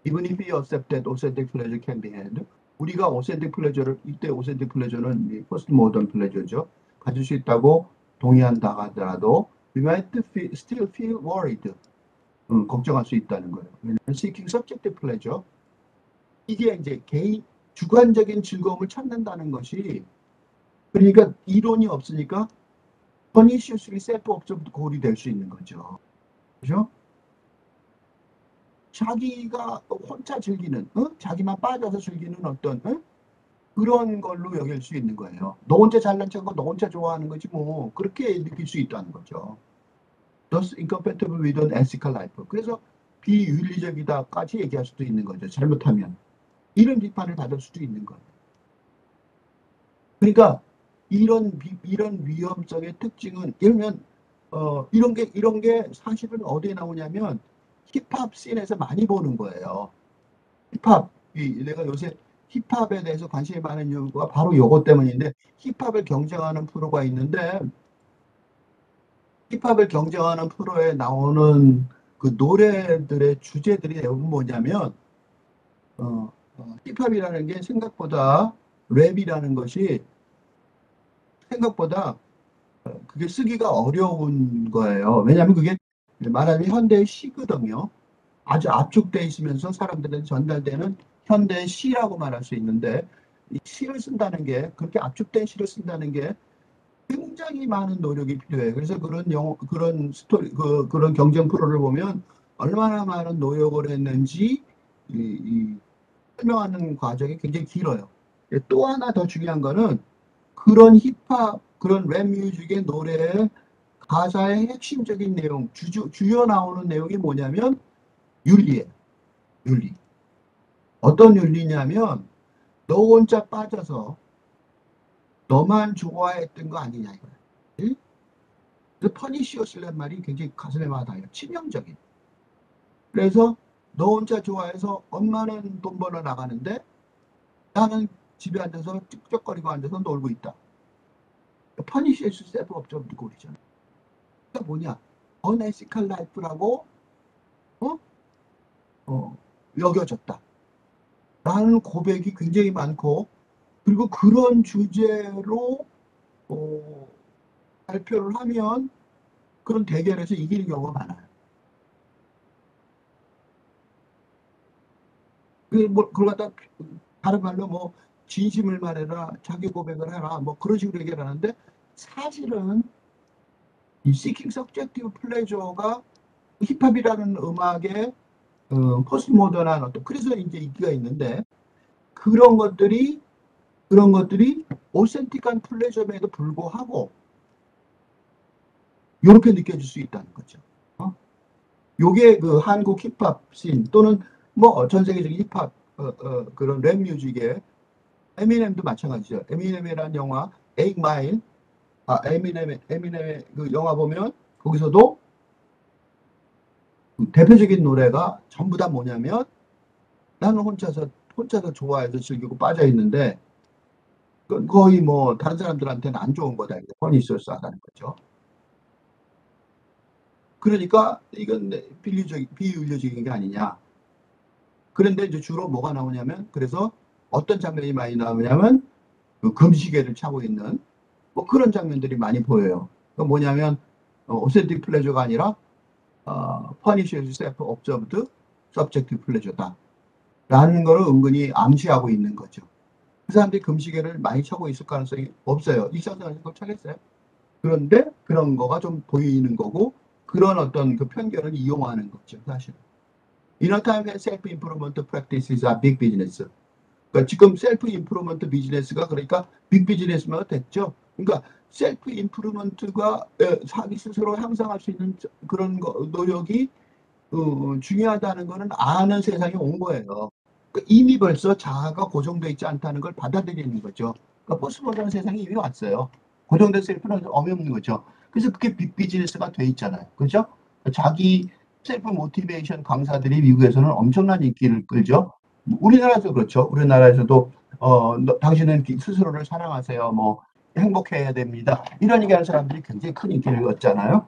Even if we accept that authentic pleasure can be had, 우리가 authentic pleasure를 이때 authentic pleasure는 post modern pleasure죠. 가질 수 있다고 동의한다 하더라도 we might still feel worried. 걱정할 수 있다는 거예요. 왜냐하면 seeking subjective pleasure 이게 이제 개인 주관적인 즐거움을 찾는다는 것이 그러니까 이론이 없으니까 퍼니시스리 셀프 업적도 고리 될 수 있는 거죠. 그죠? 자기가 혼자 즐기는, 자기만 빠져서 즐기는 어떤 그런 걸로 여길 수 있는 거예요. 너 혼자 잘난 척하고 너 혼자 좋아하는 거지 뭐 그렇게 느낄 수 있다는 거죠. Thus incompatible with an ethical life. 그래서 비윤리적이다까지 얘기할 수도 있는 거죠. 잘못하면 이런 비판을 받을 수도 있는 거예요. 그러니까 이런 위험성의 특징은 예를 들면 이런 게 사실은 어디에 나오냐면 힙합 씬에서 많이 보는 거예요. 힙합 내가 요새 힙합에 대해서 관심이 많은 이유가 바로 요것 때문인데 힙합을 경쟁하는 프로가 있는데 힙합을 경쟁하는 프로에 나오는 그 노래들의 주제들이 대부분 뭐냐면 힙합이라는 게 생각보다 랩이라는 것이 생각보다 그게 쓰기가 어려운 거예요. 왜냐하면 그게 말하자면 현대의 시거든요. 아주 압축돼 있으면서 사람들한테 전달되는 현대의 시라고 말할 수 있는데 이 시를 쓴다는 게 그렇게 압축된 시를 쓴다는 게 굉장히 많은 노력이 필요해요. 그래서 그런 스토리 그런 경쟁 프로를 보면 얼마나 많은 노력을 했는지 이 설명하는 과정이 굉장히 길어요. 또 하나 더 중요한 거는 그런 힙합, 그런 랩 뮤직의 노래의 가사의 핵심적인 내용, 주요 나오는 내용이 뭐냐면 윤리예요. 윤리. 어떤 윤리냐면 너 혼자 빠져서 너만 좋아했던 거 아니냐 이거야. 응? 그 퍼니시어스란 말이 굉장히 가슴에 와닿아요. 치명적인. 그래서 너 혼자 좋아해서 엄마는 돈 벌어 나가는데 나는 집에 앉아서 찝쩍거리고 앉아서 놀고 있다. 퍼니시어스 세브 업적 꼴이잖아. 그러니까 뭐냐? 어네시칼 라이프라고 어? 여겨졌다. 라는 고백이 굉장히 많고 그리고 그런 주제로 어, 발표를 하면 그런 대결에서 이기는 경우가 많아요. 그걸 갖다 다른 말로 뭐 진심을 말해라, 자기 고백을 해라, 뭐 그런 식으로 얘기를 하는데 사실은 이 Seeking Subjective Pleasure가 힙합이라는 음악의 포스트 모던한 어떤 그래서 이제 인기가 있는데 그런 것들이 오센틱한 플레저임에도 불구하고 이렇게 느껴질 수 있다는 거죠. 요게 그 한국 힙합 씬 또는 뭐 전 세계적인 힙합 그런 랩 뮤직의 에미넴도 마찬가지죠. 에미넴이라는 영화 에잇 마일 에미넴의 그 영화 보면 거기서도 그 대표적인 노래가 전부 다 뭐냐면 나는 혼자서 좋아해서 즐기고 빠져 있는데 거의 뭐 다른 사람들한테는 안 좋은 거다. 퍼니셔스 하다는 거죠. 그러니까 이건 비윤리적인 게 아니냐. 그런데 이제 주로 뭐가 나오냐면 그래서 어떤 장면이 많이 나오냐면 그 금시계를 차고 있는 뭐 그런 장면들이 많이 보여요. 그 뭐냐면 오센틱 플레저가 아니라 퍼니셔스 셀프 옵저브드 서브젝티브 플레저다. 라는 거를 은근히 암시하고 있는 거죠. 그 사람들이 금시계를 많이 차고 있을 가능성이 없어요. 일상생활에서 그걸 차겠어요? 그런데 그런 거가 좀 보이는 거고 그런 어떤 그 편견을 이용하는 거죠, 사실. In a time when self-improvement practices are big business. 그러니까 지금 셀프 임프루먼트 비즈니스가 그러니까 빅 비즈니스가 됐죠. 그러니까 셀프 임프루먼트가 자기 스스로 향상할 수 있는 그런 노력이 중요하다는 거는 아는 세상에 온 거예요. 그러니까 이미 벌써 자아가 고정되어 있지 않다는 걸 받아들이는 거죠. 그러니까 포스트모던 세상에 이미 왔어요. 고정된 셀프는 어이없는 거죠. 그래서 그게 빅 비즈니스가 돼 있잖아요. 그죠? 자기 셀프 모티베이션 강사들이 미국에서는 엄청난 인기를 끌죠. 우리나라에서 그렇죠. 우리나라에서도 당신은 스스로를 사랑하세요. 뭐 행복해야 됩니다. 이런 얘기하는 사람들이 굉장히 큰 인기를 얻잖아요.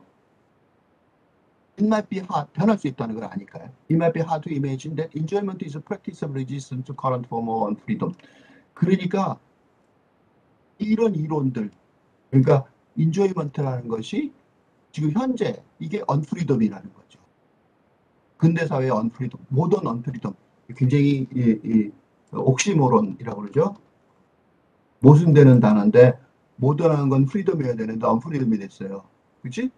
It might be hard, 변할 수 있다는 걸 아니까요. It might be hard to imagine that enjoyment is a practice of resistance to current form of freedom. 그러니까 이런 이론들, 그러니까 enjoyment라는 것이 지금 현재 이게 unfreedom이라는 거죠. 근대 사회의 unfreedom, 모던 unfreedom, 굉장히 옥시모론이라고 그러죠. 모순되는 단어인데 모던한 건 프리덤이어야 되는데 unfreedom이 됐어요. 그치?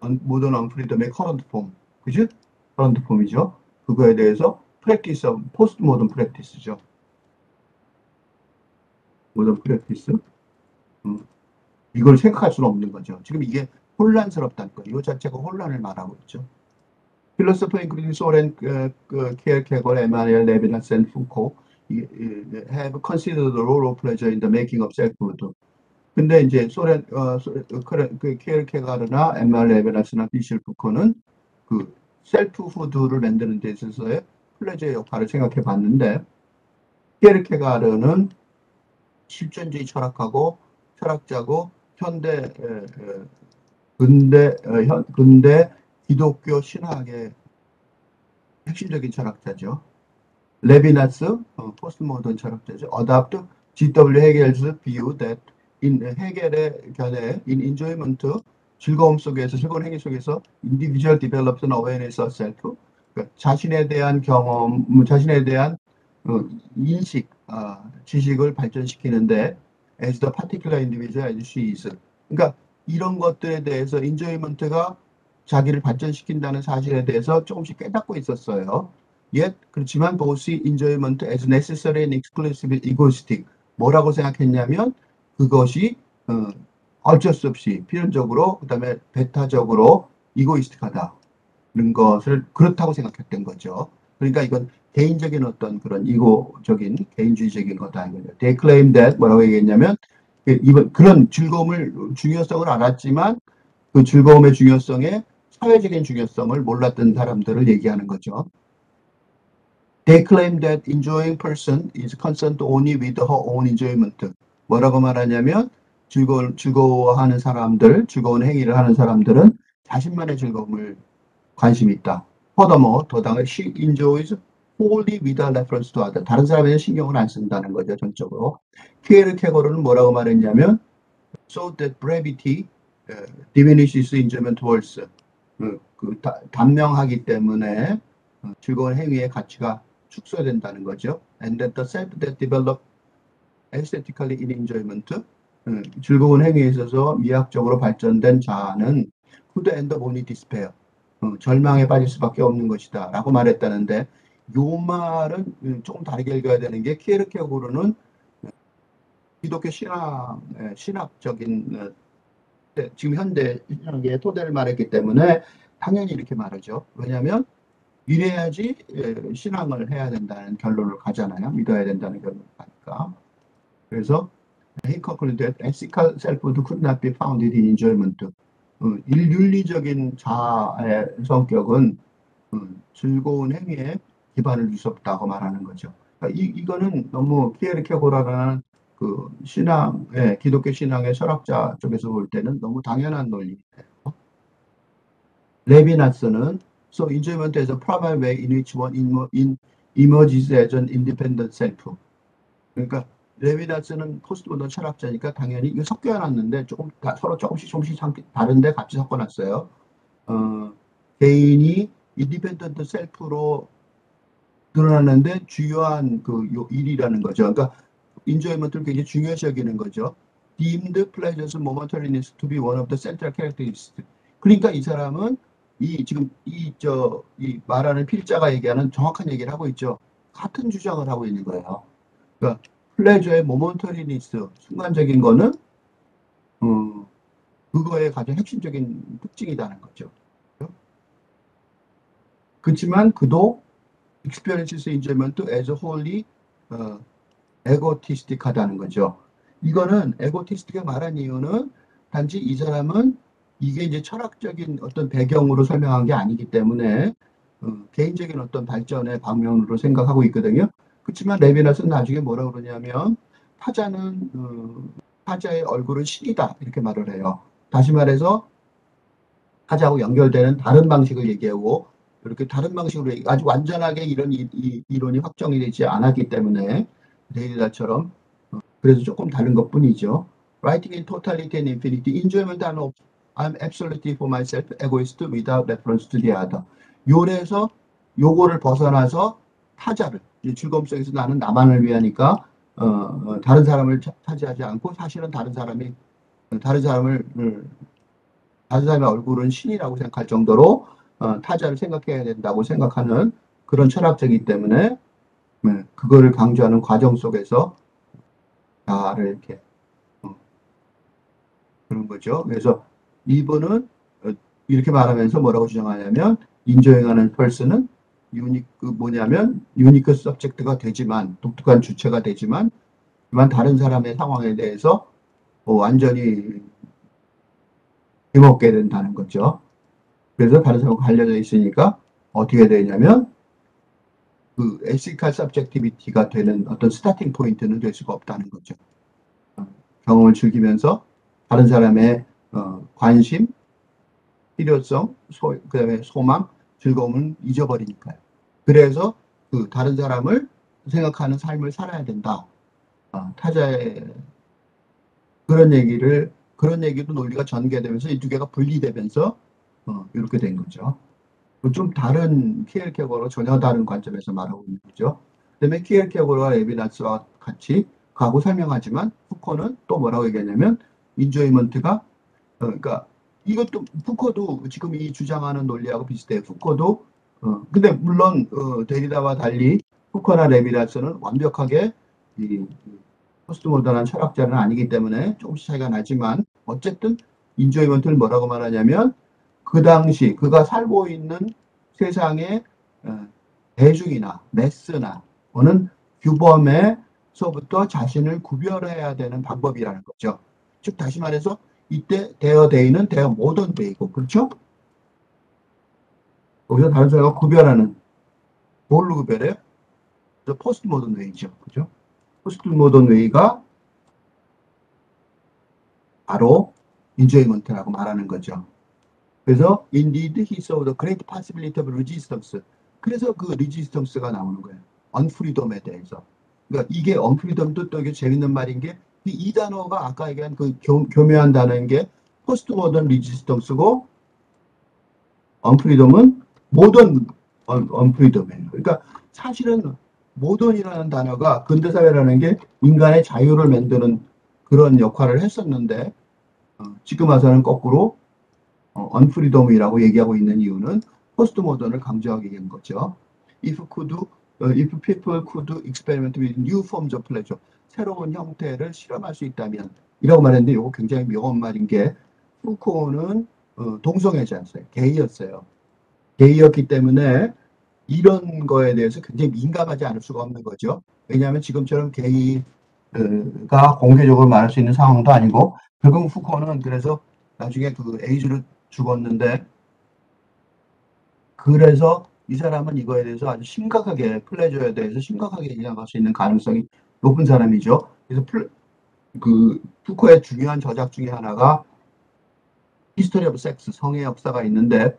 모던 언프리덤의 커런트 폼, 그지? 커런트 폼이죠. 그거에 대해서 프랙티스, 포스트 모던 프랙티스죠. 모던 프랙티스. 이걸 생각할 수는 없는 거죠. 지금 이게 혼란스럽다는 거예요. 이 자체가 혼란을 말하고 있죠. 필로소퍼 인클루딩 소렌, 케르케고르, 에마누엘 레비나스 앤 푸코 have considered the role of pleasure in the making of selfhood. 근데 이제 그 케르케가르나 엠마 레베나스나 비실 푸코는 그 셀프후드를 만드는 데 있어서의 플레저의 역할을 생각해 봤는데 케르케가르는 실존주의 철학자고 현대 근대 기독교 신학의 핵심적인 철학자죠. 레비나스 포스트 모던 철학자죠. 어답트 G.W. 헤겔스 view that 헤겔의 견해 in enjoyment 즐거움 속에서 즐거운 행위 속에서 individual develops an awareness of self 그러니까 자신에 대한 경험, 자신에 대한 인식, 지식을 발전시키는데 as the particular individual as she is. 그러니까 이런 것들에 대해서 enjoyment가 자기를 발전시킨다는 사실에 대해서 조금씩 깨닫고 있었어요. Yet 그렇지만 both see enjoyment as necessary and exclusively egoistic. 뭐라고 생각했냐면 그것이 어쩔 수 없이 필연적으로 그다음에 배타적으로 이고이스틱하다는 것을 그렇다고 생각했던 거죠. 그러니까 이건 개인적인 어떤 그런 이고적인 개인주의적인 거다 이거죠. They claim that 뭐라고 얘기했냐면 이번 그런 즐거움을 중요성을 알았지만 그 즐거움의 중요성에 사회적인 중요성을 몰랐던 사람들을 얘기하는 거죠. They claim that enjoying person is concerned only with her own enjoyment. 뭐라고 말하냐면 즐거워하는 사람들, 즐거운 행위를 하는 사람들은 자신만의 즐거움을 관심이 있다. Furthermore, 더당을 she enjoys wholly without reference to other. 다른 사람에게 신경을 안 쓴다는 거죠, 전적으로. 키에르케고르는 뭐라고 말했냐면 so that brevity diminishes enjoyment towards 단명하기 때문에 즐거운 행위의 가치가 축소된다는 거죠. And that the self that develop aesthetically in enjoyment 즐거운 행위에 있어서 미학적으로 발전된 자아는 could end up only despair 절망에 빠질 수밖에 없는 것이다 라고 말했다는데 요 말은 조금 다르게 읽어야 되는 게 키에르케고르는 기독교 신학적인 지금 현대 신학의 토대를 말했기 때문에 당연히 이렇게 말하죠. 왜냐하면 이래야지 신앙을 해야 된다는 결론을 가잖아요. 믿어야 된다는 결론을 가니까. 그래서 he concluded ethical selfhood could not be founded in enjoyment. 일윤리적인 자아의 성격은 즐거운 행위에 기반을 둘 수 없다고 말하는 거죠. 그러니까 이거는 너무 키에르케고라라는 그 신앙의 기독교 신앙의 철학자 쪽에서 볼 때는 너무 당연한 논리예요. 레비나스는 so enjoyment is a primary way in which one emerges as an independent self. 그러니까 레비나스는 포스트모던 철학자니까 당연히 이거 섞여놨는데 조금 서로 조금씩 다른데 같이 섞어놨어요. 개인이 인디펜던트 셀프로 드러나는데 주요한 그 일이라는 거죠. 그러니까 인조이먼트를 굉장히 중요시 여기는 거죠. Deemed pleasures momentariness to be one of the central characteristics. 그러니까 이 사람은 지금 이 말하는 필자가 얘기하는 정확한 얘기를 하고 있죠. 같은 주장을 하고 있는 거예요. 그러니까 플레저의 모멘터리니스, 순간적인 거는 그거의 가장 핵심적인 특징이라는 거죠. 그렇지만 그도 experiences enjoyment as wholly egotistic하다는 거죠. 이거는 egotistic에 말한 이유는 단지 이 사람은 이게 이제 철학적인 어떤 배경으로 설명한 게 아니기 때문에 개인적인 어떤 발전의 방면으로 생각하고 있거든요. 그렇지만 레비나스는 나중에 뭐라고 그러냐면 타자의 얼굴은 신이다 이렇게 말을 해요. 다시 말해서 타자하고 연결되는 다른 방식을 얘기하고 이렇게 다른 방식으로 아주 완전하게 이런 이론이 확정이 되지 않았기 때문에 데리다처럼 그래서 조금 다른 것뿐이죠. Writing in totality and infinity, enjoyment I'm absolutely for myself, egoist without reference to the other. 요래서 요거를 벗어나서 타자를 즐거움 속에서 나는 나만을 위하니까 다른 사람을 차지하지 않고 사실은 다른 사람의 얼굴은 신이라고 생각할 정도로 타자를 생각해야 된다고 생각하는 그런 철학자이기 때문에 그거를 강조하는 과정 속에서 나를 이렇게 그런 거죠. 그래서 이분은 이렇게 말하면서 뭐라고 주장하냐면 인조행하는 펄스는 유니크 서브젝트가 되지만 독특한 주체가 되지만 다른 사람의 상황에 대해서 완전히 힘없게 된다는 거죠. 그래서 다른 사람과 관련져 있으니까 어떻게 되냐면 그 에시칼 서브젝티비티가 되는 어떤 스타팅 포인트는 될 수가 없다는 거죠. 경험을 즐기면서 다른 사람의 관심, 필요성, 그다음에 소망, 즐거움을 잊어버리니까요. 그래서 그 다른 사람을 생각하는 삶을 살아야 된다. 타자의 그런 얘기도 논리가 전개되면서 이 두 개가 분리되면서 이렇게 된 거죠. 좀 다른 키에르케고르와 전혀 다른 관점에서 말하고 있는 거죠. 그다음에 키에르케고르와 레비나스와 같이 가고 설명하지만 푸코는 또 뭐라고 얘기하냐면 인조이먼트가 그러니까 이것도 푸코도 지금 이 주장하는 논리하고 비슷해요. 푸코도 근데 물론 데리다와 달리 푸코나 레비나스는 완벽하게 이 포스트모던한 철학자는 아니기 때문에 조금씩 차이가 나지만 어쨌든 인조이먼트를 뭐라고 말하냐면 그 당시 그가 살고 있는 세상의 대중이나 매스나 어느 규범에서부터 자신을 구별해야 되는 방법이라는 거죠. 즉 다시 말해서 이때 대어 데이는 대어 모던 데이고 그렇죠? 거기서 다른 사람과 구별하는 뭘로 구별해요? 포스트 모던 웨이죠. 그죠? 포스트 모던 웨이가 바로 인조이먼트라고 말하는 거죠. 그래서 indeed he saw the great possibility of resistance. 그래서 그 resistance가 나오는 거예요. unfreedom에 대해서. 그러니까 이게 unfreedom도 또 이게 재밌는 말인 게 이 단어가 아까 얘기한 그 교묘한 단어인 게 포스트 모던 resistance고 unfreedom은 모던 unfreedom이에요. 그러니까 사실은 모던이라는 단어가 근대사회라는 게 인간의 자유를 만드는 그런 역할을 했었는데 지금 와서는 거꾸로 unfreedom이라고 얘기하고 있는 이유는 포스트 모던을 강조하게 된 거죠. If people could experiment with new forms of pleasure, 새로운 형태를 실험할 수 있다면 이라고 말했는데 이거 굉장히 묘한 말인 게 푸코는 동성애자였어요. 게이였어요. 게이였기 때문에 이런 거에 대해서 굉장히 민감하지 않을 수가 없는 거죠. 왜냐하면 지금처럼 게이가 공개적으로 말할 수 있는 상황도 아니고, 결국 푸코는 그래서 나중에 그 에이즈로 죽었는데, 그래서 이 사람은 이거에 대해서 아주 심각하게, 플레저에 대해서 심각하게 생각할 수 있는 가능성이 높은 사람이죠. 그래서 그 푸코의 중요한 저작 중에 하나가 히스토리 오브 섹스, 성의 역사가 있는데,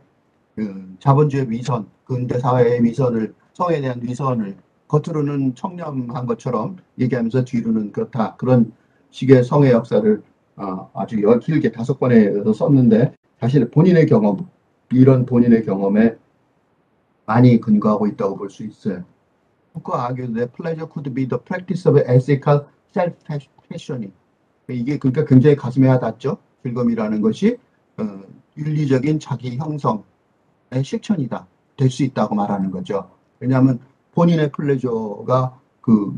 그 자본주의 위선, 근대 사회의 위선을, 성에 대한 위선을 겉으로는 청렴한 것처럼 얘기하면서 뒤로는 그렇다. 그런 식의 성의 역사를 아주 길게 5번에 썼는데, 사실 본인의 경험, 이런 본인의 경험에 많이 근거하고 있다고 볼 수 있어요. Foucault argued that pleasure could be the practice of ethical self-passioning. 이게 그러니까 굉장히 가슴에 와닿죠. 즐거움이라는 것이 어, 윤리적인 자기 형성의 실천이다. 될 수 있다고 말하는 거죠. 왜냐하면 본인의 플레저가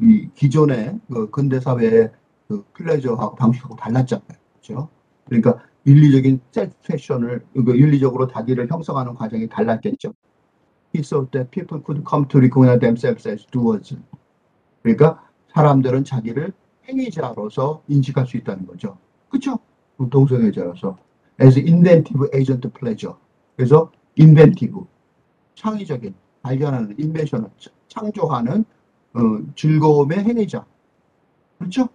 이 기존의 그 근대 사회의 그 플레저하고 방식하고 달랐잖아요. 그렇죠? 그러니까 윤리적인 셀프 패션을 윤리적으로 자기를 형성하는 과정이 달랐겠죠. He thought that people could come to recognize themselves as doers. 그러니까 사람들은 자기를 행위자로서 인식할 수 있다는 거죠. 그렇죠? 동성애자로서. as inventive agent pleasure. 그래서 inventive, 창의적인, 발견하는, 인벤션을 창조하는 즐거움의 행위자. 그렇죠?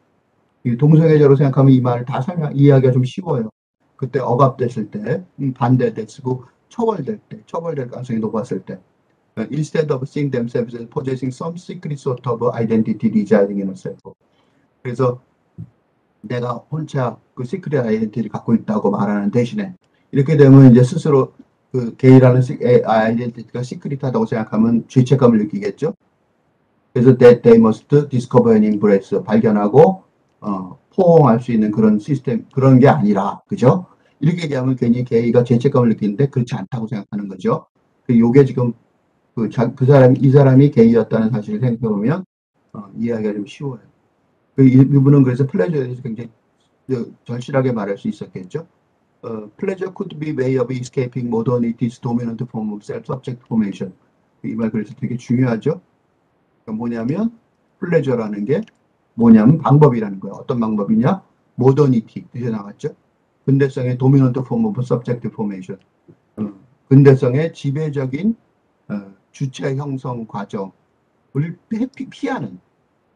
동성애자로 생각하면 이 말을 다 이해하기가 좀 쉬워요. 그때 억압됐을 때, 반대됐고, 처벌될 가능성이 높았을 때. Instead of seeing themselves as possessing some secret sort of identity residing in a self. 그래서 내가 혼자 그 시크릿 아이덴티티를 갖고 있다고 말하는 대신에 이렇게 되면 이제 스스로 그 게이라는 아이덴티티가 시크릿하다고 생각하면 죄책감을 느끼겠죠. 그래서 that they must discover and embrace, 발견하고 포옹할 수 있는 그런 시스템, 그런 게 아니라, 그죠? 이렇게 얘기하면 괜히 게이가 죄책감을 느끼는데 그렇지 않다고 생각하는 거죠. 요게 지금 이 사람이 게이였다는 사실을 생각해보면 이해하기가 좀 쉬워요. 이분은 그래서 플레저에 대해서 굉장히 절실하게 말할 수 있었겠죠. Pleasure could be way of escaping modernity's dominant form of self-subject formation. 이 말 그래서 되게 중요하죠. 그러니까 뭐냐면 플레저라는 게 뭐냐면 방법이라는 거예요. 어떤 방법이냐? 모더니티 뜻에 나왔죠. 근대성의 도미넌트 폼 오브 서브젝트 포메이션. 근대성의 지배적인 주체 형성 과정을 피하는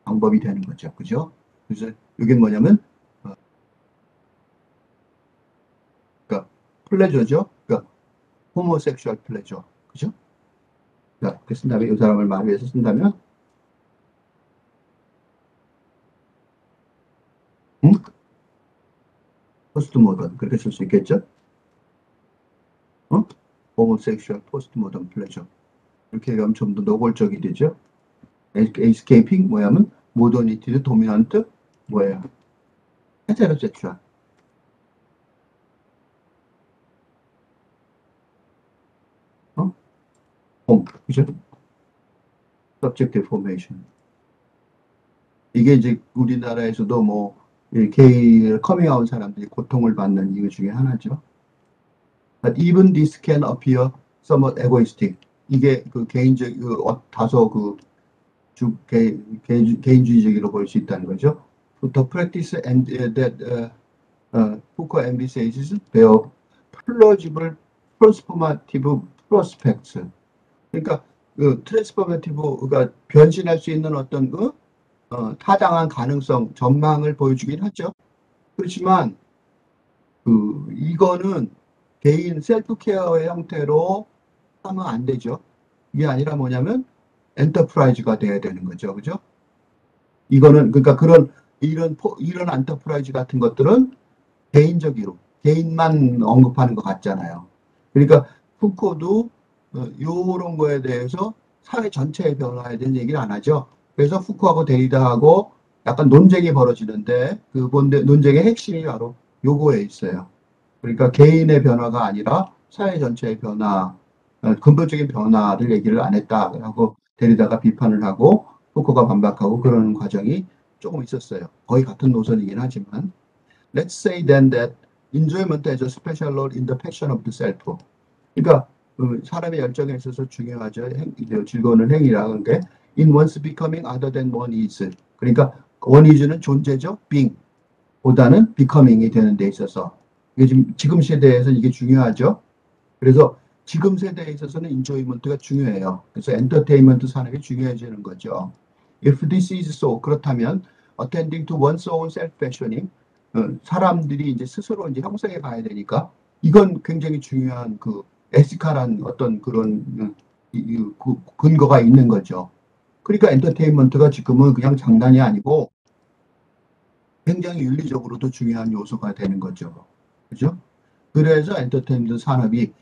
방법이 되는 거죠. 그죠? 그래서 이게 뭐냐면 그러니까 플레저죠. 그러니까 호모섹슈얼 플레저. 그죠? 그렇게 쓴다면 이 사람을 말을 위해서 쓴다면 포스트 모던 그렇게 쓸 수 있겠죠? 호모섹슈얼 포스트 모던 플레저. 이렇게 하면 좀 더 노골적이 되죠. 에스케이핑 뭐냐면 모더니티드 도미넌트 뭐예요? 헤테로섹슈얼. 그죠? Subjective formation. 이게 이제 우리나라에서도 뭐 게이 커밍아웃 사람들이 고통을 받는 이유 중에 하나죠. But even this can appear somewhat egoistic. 이게 그 개인적, 다소 개인주의적으로 볼 수 있다는 거죠. The practice and that Foucault emphasizes bear plausible transformative prospects. 그러니까 트랜스포머티브가 변신할 수 있는 어떤 타당한 가능성, 전망을 보여주긴 하죠. 그렇지만 이거는 개인 셀프 케어의 형태로 하면 안 되죠. 이게 아니라 뭐냐면 엔터프라이즈가 돼야 되는 거죠. 그죠? 이거는 그러니까 이런 엔터프라이즈 같은 것들은 개인적으로 개인만 언급하는 것 같잖아요. 그러니까 푸코도 이런 거에 대해서 사회 전체의 변화에 대한 얘기를 안 하죠. 그래서 푸코하고 데리다하고 약간 논쟁이 벌어지는데 그 논쟁의 핵심이 바로 요거에 있어요. 그러니까 개인의 변화가 아니라 사회 전체의 변화, 근본적인 변화를 얘기를 안 했다라고 데리다가 비판을 하고 푸코가 반박하고 그러는 과정이 조금 있었어요. 거의 같은 노선이긴 하지만 Let's say then that enjoyment has a special role in the passion of the self. 그러니까 사람의 열정에 있어서 중요하죠. 즐거운 행위라는 게 in one's becoming other than one is. 그러니까 one is는 존재죠. being 보다는 becoming이 되는 데 있어서 이게 지금 세대에서 이게 중요하죠. 그래서 지금 세대에 있어서는 enjoyment가 중요해요. 그래서 엔터테인먼트 산업이 중요해지는 거죠. If this is so, 그렇다면 attending to one's own self-fashioning, 사람들이 이제 스스로 이제 형성해 가야 되니까 이건 굉장히 중요한 그 에시칼한 어떤 그런 근거가 있는 거죠. 그러니까 엔터테인먼트가 지금은 그냥 장난이 아니고 굉장히 윤리적으로도 중요한 요소가 되는 거죠. 그죠? 그래서 엔터테인먼트 산업이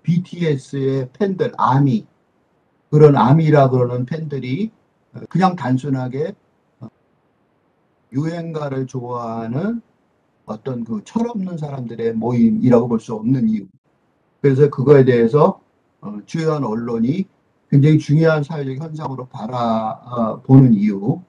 BTS의 팬들, 아미, 그런 아미라 그러는 팬들이 그냥 단순하게 유행가를 좋아하는 어떤 그 철없는 사람들의 모임이라고 볼 수 없는 이유. 그래서 그거에 대해서 주요한 언론이 굉장히 중요한 사회적 현상으로 바라보는 이유.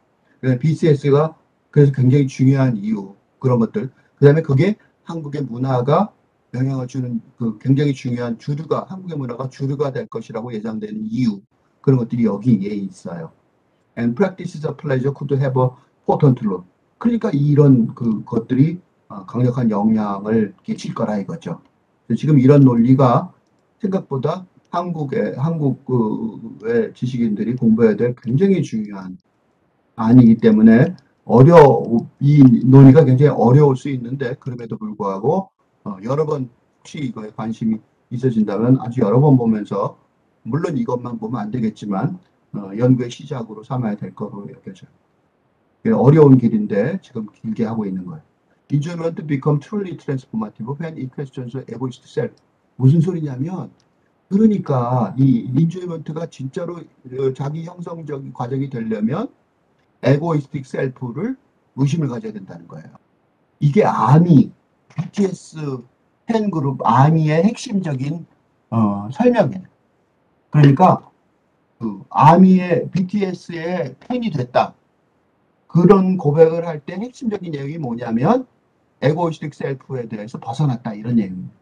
BTS가 그래서 굉장히 중요한 이유. 그런 것들. 그 다음에 그게 한국의 문화가 영향을 주는 그 굉장히 중요한 주류가, 한국의 문화가 주류가 될 것이라고 예상되는 이유. 그런 것들이 여기에 있어요. And practices of pleasure could have a potent role. 그러니까 이런 그 것들이 강력한 영향을 끼칠 거라 이거죠. 지금 이런 논리가 생각보다 한국의 지식인들이 공부해야 될 굉장히 중요한 아니기 때문에 이 논의가 굉장히 어려울 수 있는데 그럼에도 불구하고 여러 번 혹시 이거에 관심이 있어진다면 아주 여러 번 보면서 물론 이것만 보면 안 되겠지만 연구의 시작으로 삼아야 될 거로 여겨져요. 어려운 길인데 지금 길게 하고 있는 거예요. Enjoyment become truly transformative when it questions egoist self. 무슨 소리냐면 그러니까 이 인조이먼트가 진짜로 자기 형성적인 과정이 되려면 에고이스틱 셀프를 의심을 가져야 된다는 거예요. 이게 아미, BTS 팬그룹 아미의 핵심적인 설명이에요. 그러니까 그 아미의 BTS의 팬이 됐다. 그런 고백을 할 때 핵심적인 내용이 뭐냐면 에고이스틱 셀프에 대해서 벗어났다 이런 얘기입니다.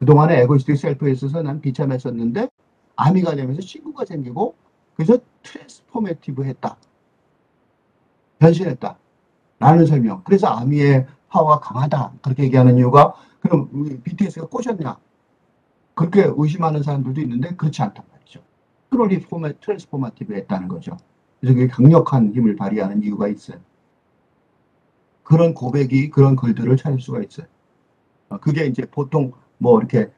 그동안에 에고이스틱 셀프에 있어서 난 비참했었는데 아미가 되면서 친구가 생기고 그래서 트랜스포메티브 했다. 변신했다. 라는 설명. 그래서 아미의 파워가 강하다. 그렇게 얘기하는 이유가 그럼 BTS가 꼬셨냐? 그렇게 의심하는 사람들도 있는데 그렇지 않단 말이죠. 트랜스포메티브 했다는 거죠. 그래서 그게 강력한 힘을 발휘하는 이유가 있어요. 그런 고백이 그런 글들을 찾을 수가 있어요. 그게 이제 보통 뭐 이렇게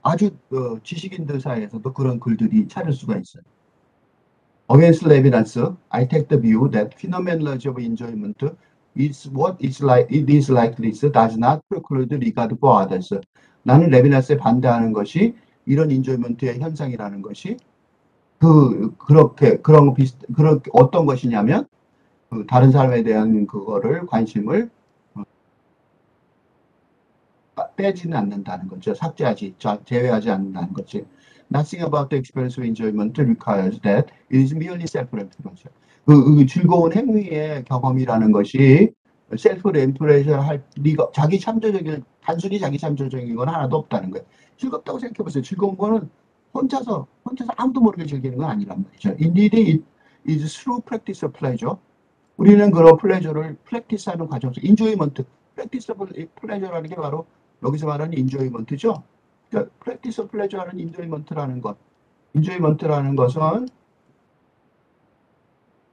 아주 지식인들 사이에서도 그런 글들이 찾을 수가 있어요. Against Levinas, I take the view that phenomenology of enjoyment is what is like it is like this does not preclude regard for others. 나는 레비나스에 반대하는 것이 이런 인조이먼트의 현상이라는 것이 그런 어떤 것이냐면 다른 사람에 대한 그거를 관심을 빼지는 않는다는 거죠. 제외하지 않는다는 거지. Nothing about the experience of enjoyment requires that it is merely self-referential. 그 즐거운 행위의 경험이라는 것이 셀프-레퍼레이션 할 리가 단순히 자기 참조적인 건 하나도 없다는 거예요. 즐겁다고 생각해 보세요. 즐거운 거는 혼자서 아무도 모르게 즐기는 건 아니란 말이죠. Indeed, it is through practice of pleasure. 우리는 그런 플레저를 프랙티스하는 과정에서 enjoyment, practice of pleasure라는 게 바로 여기서 말하는 enjoyment죠. 그러니까 practice of pleasure라는 enjoyment라는 것은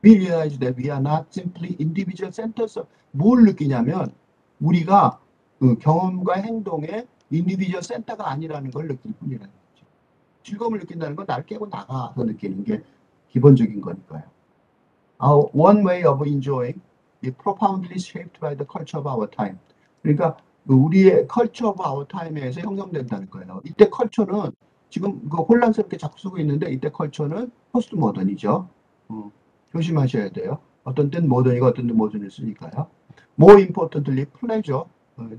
we realize that we are not simply individual centers. 뭘 느끼냐면 우리가 그 경험과 행동의 individual center가 아니라는 걸 느낄 뿐이라는 거죠. 즐거움을 느낀다는 건 나를 깨고 나가서 느끼는 게 기본적인 거니까요. One way of enjoying is profoundly shaped by the culture of our time. 그러니까 우리의 culture of our time에서 형성된다는 거예요. 이때 컬처는 지금 혼란스럽게 자꾸 쓰고 있는데 이때 컬처는 포스트 모던이죠. 조심하셔야 돼요. 어떤 때는 모던이고 어떤 때는 모던일 수니까요. More importantly, pleasure.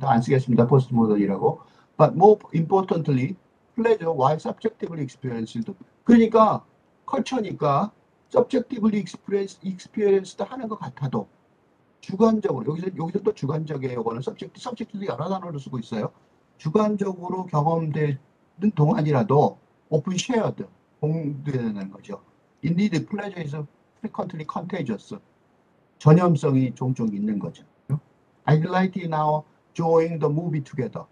안 쓰겠습니다. 포스트 모던이라고. But more importantly, pleasure while subjectively experienced. 그러니까 컬처니까 subjectively experienced 하는 것 같아도 주관적으로, 여기서 또 주관적이에요. 요거는 서브젝트도 여러 단어를 쓰고 있어요. 주관적으로 경험되는 동안이라도 오픈 쉐어드, 공유되는 거죠. Indeed, pleasure is frequently contagious. 전염성이 종종 있는 거죠. I'd like now join the movie together.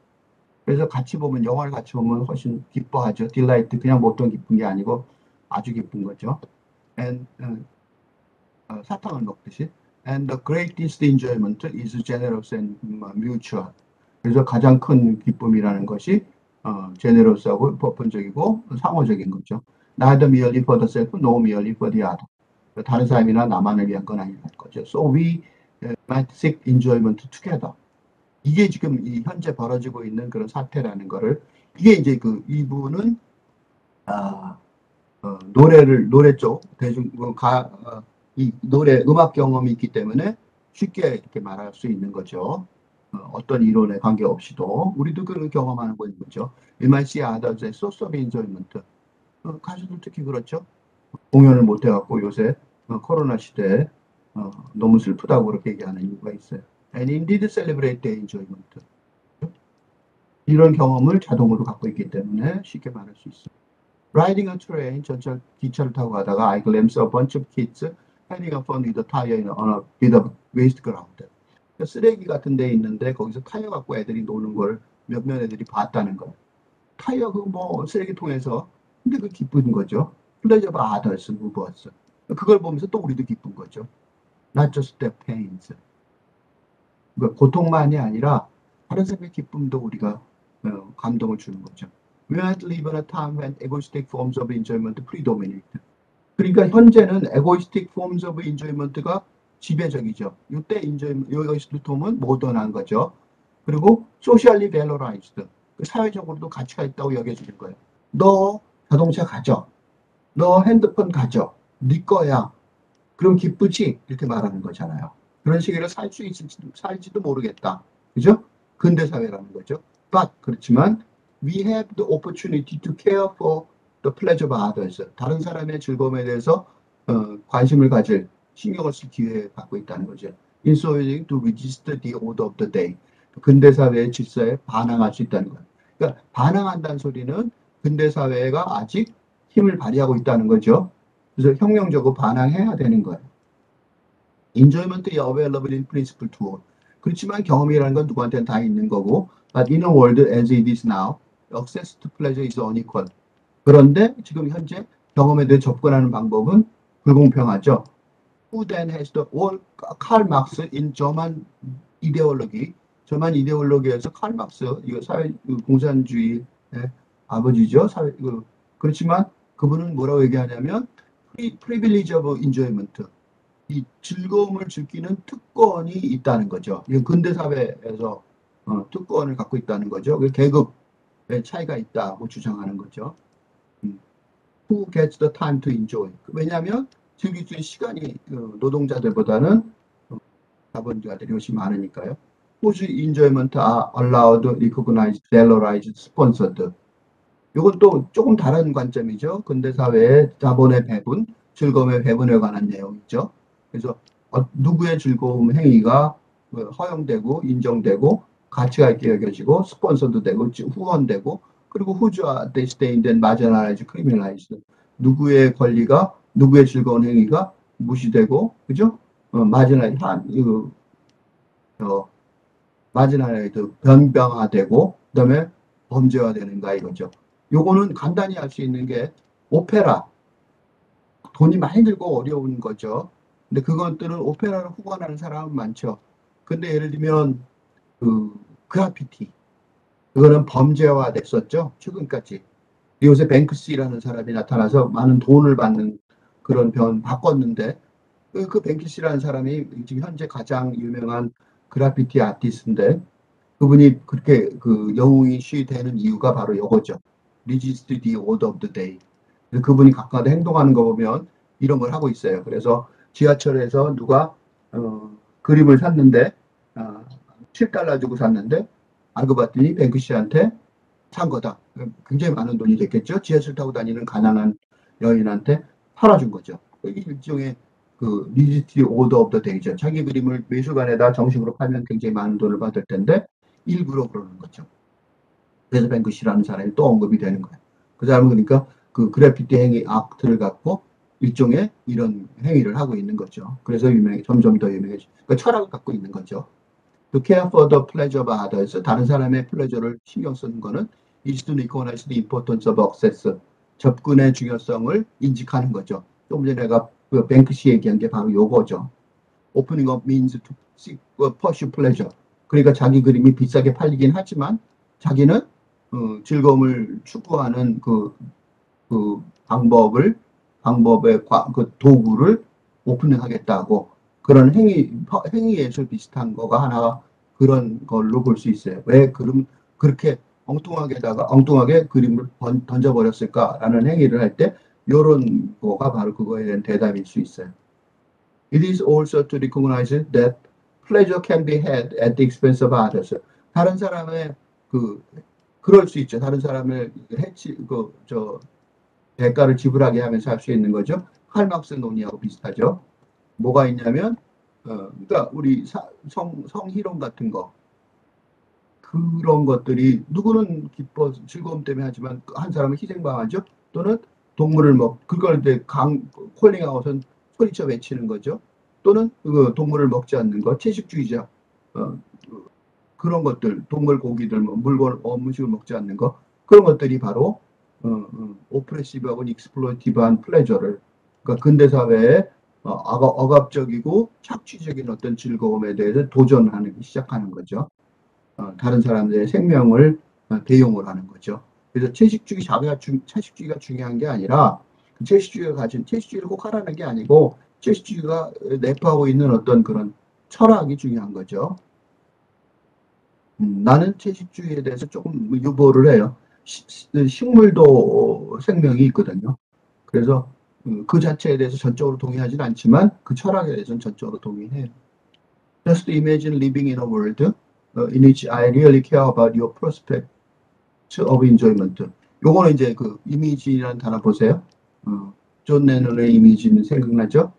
그래서 같이 보면, 영화를 같이 보면 훨씬 기뻐하죠. delight, 그냥 보통 기쁜 게 아니고 아주 기쁜 거죠. And 사탕을 먹듯이. And the greatest enjoyment is generous and mutual. 그래서 가장 큰 기쁨이라는 것이 generous하고 보편적이고 상호적인 거죠. Neither merely for the self, nor merely for the other. 다른 사람이나 나만을 위한 건 아니라는 거죠. So we might seek enjoyment together. 이게 지금 이 현재 벌어지고 있는 그런 사태라는 거를, 이게 이제 그 이분은 노래 쪽 이 노래 음악 경험이 있기 때문에 쉽게 이렇게 말할 수 있는 거죠. 어떤 이론에 관계없이도 우리도 그걸 경험하는 거죠. We might see others as source of enjoyment. 가수들 특히 그렇죠. 공연을 못 해갖고 요새 코로나 시대에 너무 슬프다고 그렇게 얘기하는 이유가 있어요. And indeed celebrate their enjoyment. 이런 경험을 자동으로 갖고 있기 때문에 쉽게 말할 수 있어요. Riding a train, 전철 기차를 타고 가다가 I glimpsed a bunch of kids having a fun with a tire on a bit of waste ground. 쓰레기 같은 데 있는데 거기서 타이어 갖고 애들이 노는 걸 몇몇 애들이 봤다는 거예요. 타이어 그 뭐 쓰레기통에서, 근데 그 기쁜 거죠. Pleasure of others movers. 그걸 보면서 또 우리도 기쁜 거죠. Not just their pains. 그러니까 고통만이 아니라 다른 사람의 기쁨도 우리가 감동을 주는 거죠. We might live in a time when egoistic forms of enjoyment predominate. 그러니까 현재는 egoistic forms of enjoyment가 지배적이죠. 이때 egoistic 폼은 모던한 거죠. 그리고 socially valorized. 사회적으로도 가치가 있다고 여겨지는 거예요. 너 자동차 가져. 너 핸드폰 가져. 네 거야. 그럼 기쁘지? 이렇게 말하는 거잖아요. 그런 식으로 살지도 모르겠다. 그죠? 근대사회라는 거죠. But, 그렇지만, we have the opportunity to care for the pleasure of others. 다른 사람의 즐거움에 대해서 관심을 가질, 신경을 쓸 기회를 갖고 있다는 거죠. In so doing to resist the order of the day. 근대사회의 질서에 반항할 수 있다는 거예요. 그러니까 반항한다는 소리는 근대사회가 아직 힘을 발휘하고 있다는 거죠. 그래서 혁명적으로 반항해야 되는 거예요. Enjoyment is available in principle to all. 그렇지만 경험이라는 건 누구한테는 다 있는 거고, but in a world as it is now, access to pleasure is unequal. 그런데 지금 현재 경험에 대해 접근하는 방법은 불공평하죠. Who then has the all? 칼 막스 in 저만 이데올로기에서 칼 막스, 이거 사회 공산주의의 아버지죠. 그렇지만 그분은 뭐라고 얘기하냐면 privilege of enjoyment. 이 즐거움을 즐기는 특권이 있다는 거죠. 이건 근대사회에서 특권을 갖고 있다는 거죠. 계급의 차이가 있다고 주장하는 거죠. Who gets the time to enjoy? 왜냐하면 즐길 수 있는 시간이 노동자들보다는 자본가들이 훨씬 많으니까요. Whose enjoyment are allowed, recognized, valorized, sponsored. 이건 또 조금 다른 관점이죠. 근대사회의 자본의 배분, 즐거움의 배분에 관한 내용이죠. 그래서 누구의 즐거움 행위가 허용되고 인정되고 가치가 있게 여겨지고 스폰서도 되고 후원되고, 그리고 whose are they stained and marginalized, criminalized. 누구의 권리가, 누구의 즐거운 행위가 무시되고, 그죠? 마지나라이드 변병화되고, 그다음에 범죄화되는가 이거죠. 요거는 간단히 알 수 있는 게 오페라. 돈이 많이 들고 어려운 거죠. 근데 그것들은 오페라를 후원하는 사람은 많죠. 근데 예를 들면 그래피티, 그거는 범죄화 됐었죠. 최근까지. 요새 뱅크시라는 사람이 나타나서 많은 돈을 받는 그런 변 바꿨는데, 그 뱅크시라는 사람이 지금 현재 가장 유명한 그래피티 아티스트인데, 그분이 그렇게 영웅이 되는 이유가 바로 이거죠. Resist the order of the day. 그분이 가까이 행동하는 거 보면 이런 걸 하고 있어요. 그래서 지하철에서 누가 그림을 샀는데 $7 주고 샀는데 알고 봤더니 뱅크시한테 산 거다. 굉장히 많은 돈이 됐겠죠. 지하철 타고 다니는 가난한 여인한테 팔아준 거죠. 이게 일종의 그 리지티 오더 오브 더 데이죠. 자기 그림을美术館에다 정식으로 팔면 굉장히 많은 돈을 받을 텐데 일부러 그러는 거죠. 그래서 뱅크시라는 사람이 또 언급이 되는 거예요. 그 사람은 그러니까 그 그래피티 행위 아트를 갖고 일종의 이런 행위를 하고 있는 거죠. 그래서 점점 더 유명해지죠. 그러니까 철학을 갖고 있는 거죠. To care for the pleasure of others, 다른 사람의 플레저를 신경 쓰는 거는 is to recognize the importance of access, 접근의 중요성을 인식하는 거죠. 좀 전에 내가 그 뱅크시 얘기한 게 바로 요거죠. Opening up means to seek, pursue pleasure. 그러니까 자기 그림이 비싸게 팔리긴 하지만 자기는 즐거움을 추구하는 그 방법의 그 도구를 오픈하겠다고 그런 행위 예술 비슷한 거가 하나 그런 걸로 볼 수 있어요. 왜 그렇게 엉뚱하게 그림을 던져버렸을까라는 행위를 할 때 이런 거가 바로 그거에 대한 대답일 수 있어요. It is also to recognize that pleasure can be had at the expense of others. 다른 사람의 그럴 수 있죠. 다른 사람을 대가를 지불하게 하면서 할 수 있는 거죠. 칼막스 논의하고 비슷하죠. 뭐가 있냐면, 그러니까 우리 성희롱 같은 거, 그런 것들이 누구는 즐거움 때문에 하지만 한 사람은 희생당하죠. 또는 그걸 이제 콜링아웃은 소리쳐 외치는 거죠. 또는 동물을 먹지 않는 거, 채식주의자, 그런 것들, 동물 고기들, 음식을 먹지 않는 거, 그런 것들이 바로 오프레시브하고 익스플로이티브한 플레저를, 그러니까 근대 사회에 억압적이고 착취적인 어떤 즐거움에 대해서 도전하기 시작하는 거죠. 다른 사람들의 생명을 대용을 하는 거죠. 그래서 채식주의가 중요한 게 아니라 채식주의를 꼭 하라는 게 아니고 채식주의가 내포하고 있는 어떤 그런 철학이 중요한 거죠. 나는 채식주의에 대해서 조금 유보를 해요. 식물도 생명이 있거든요. 그래서 그 자체에 대해서 전적으로 동의하지는 않지만 그 철학에 대해서는 전적으로 동의해요. Just imagine living in a world in which I really care about your prospect of enjoyment. 요거는 이제 그 이미지라는 단어 보세요. 존 레논의 이미지는 생각나죠?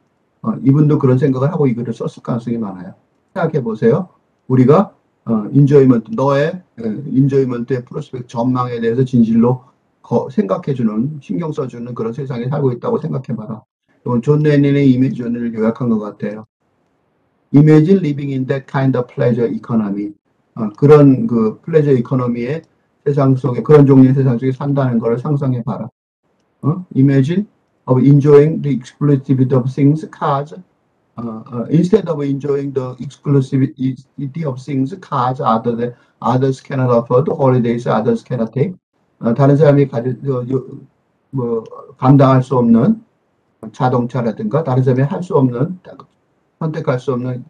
이분도 그런 생각을 하고 이 글을 썼을 가능성이 많아요. 생각해 보세요. 우리가 인조이먼트, 너의 인조이먼트의 프로스펙트 전망에 대해서 진실로 생각해주는, 신경 써주는 그런 세상에 살고 있다고 생각해봐라. 이건 존 레논의 이미지를 요약한 것 같아요. Imagine living in that kind of pleasure economy. 그런 그 플레저 이코노미의 세상 속에, 그런 종류의 세상 속에 산다는 걸 상상해봐라. Imagine of enjoying the exclusivity of things, cars, instead of enjoying the exclusivity of things, cars others cannot afford, holidays others cannot take. 다른 사람이 감당할 수 없는 자동차라든가 다른 사람이 선택할 수 없는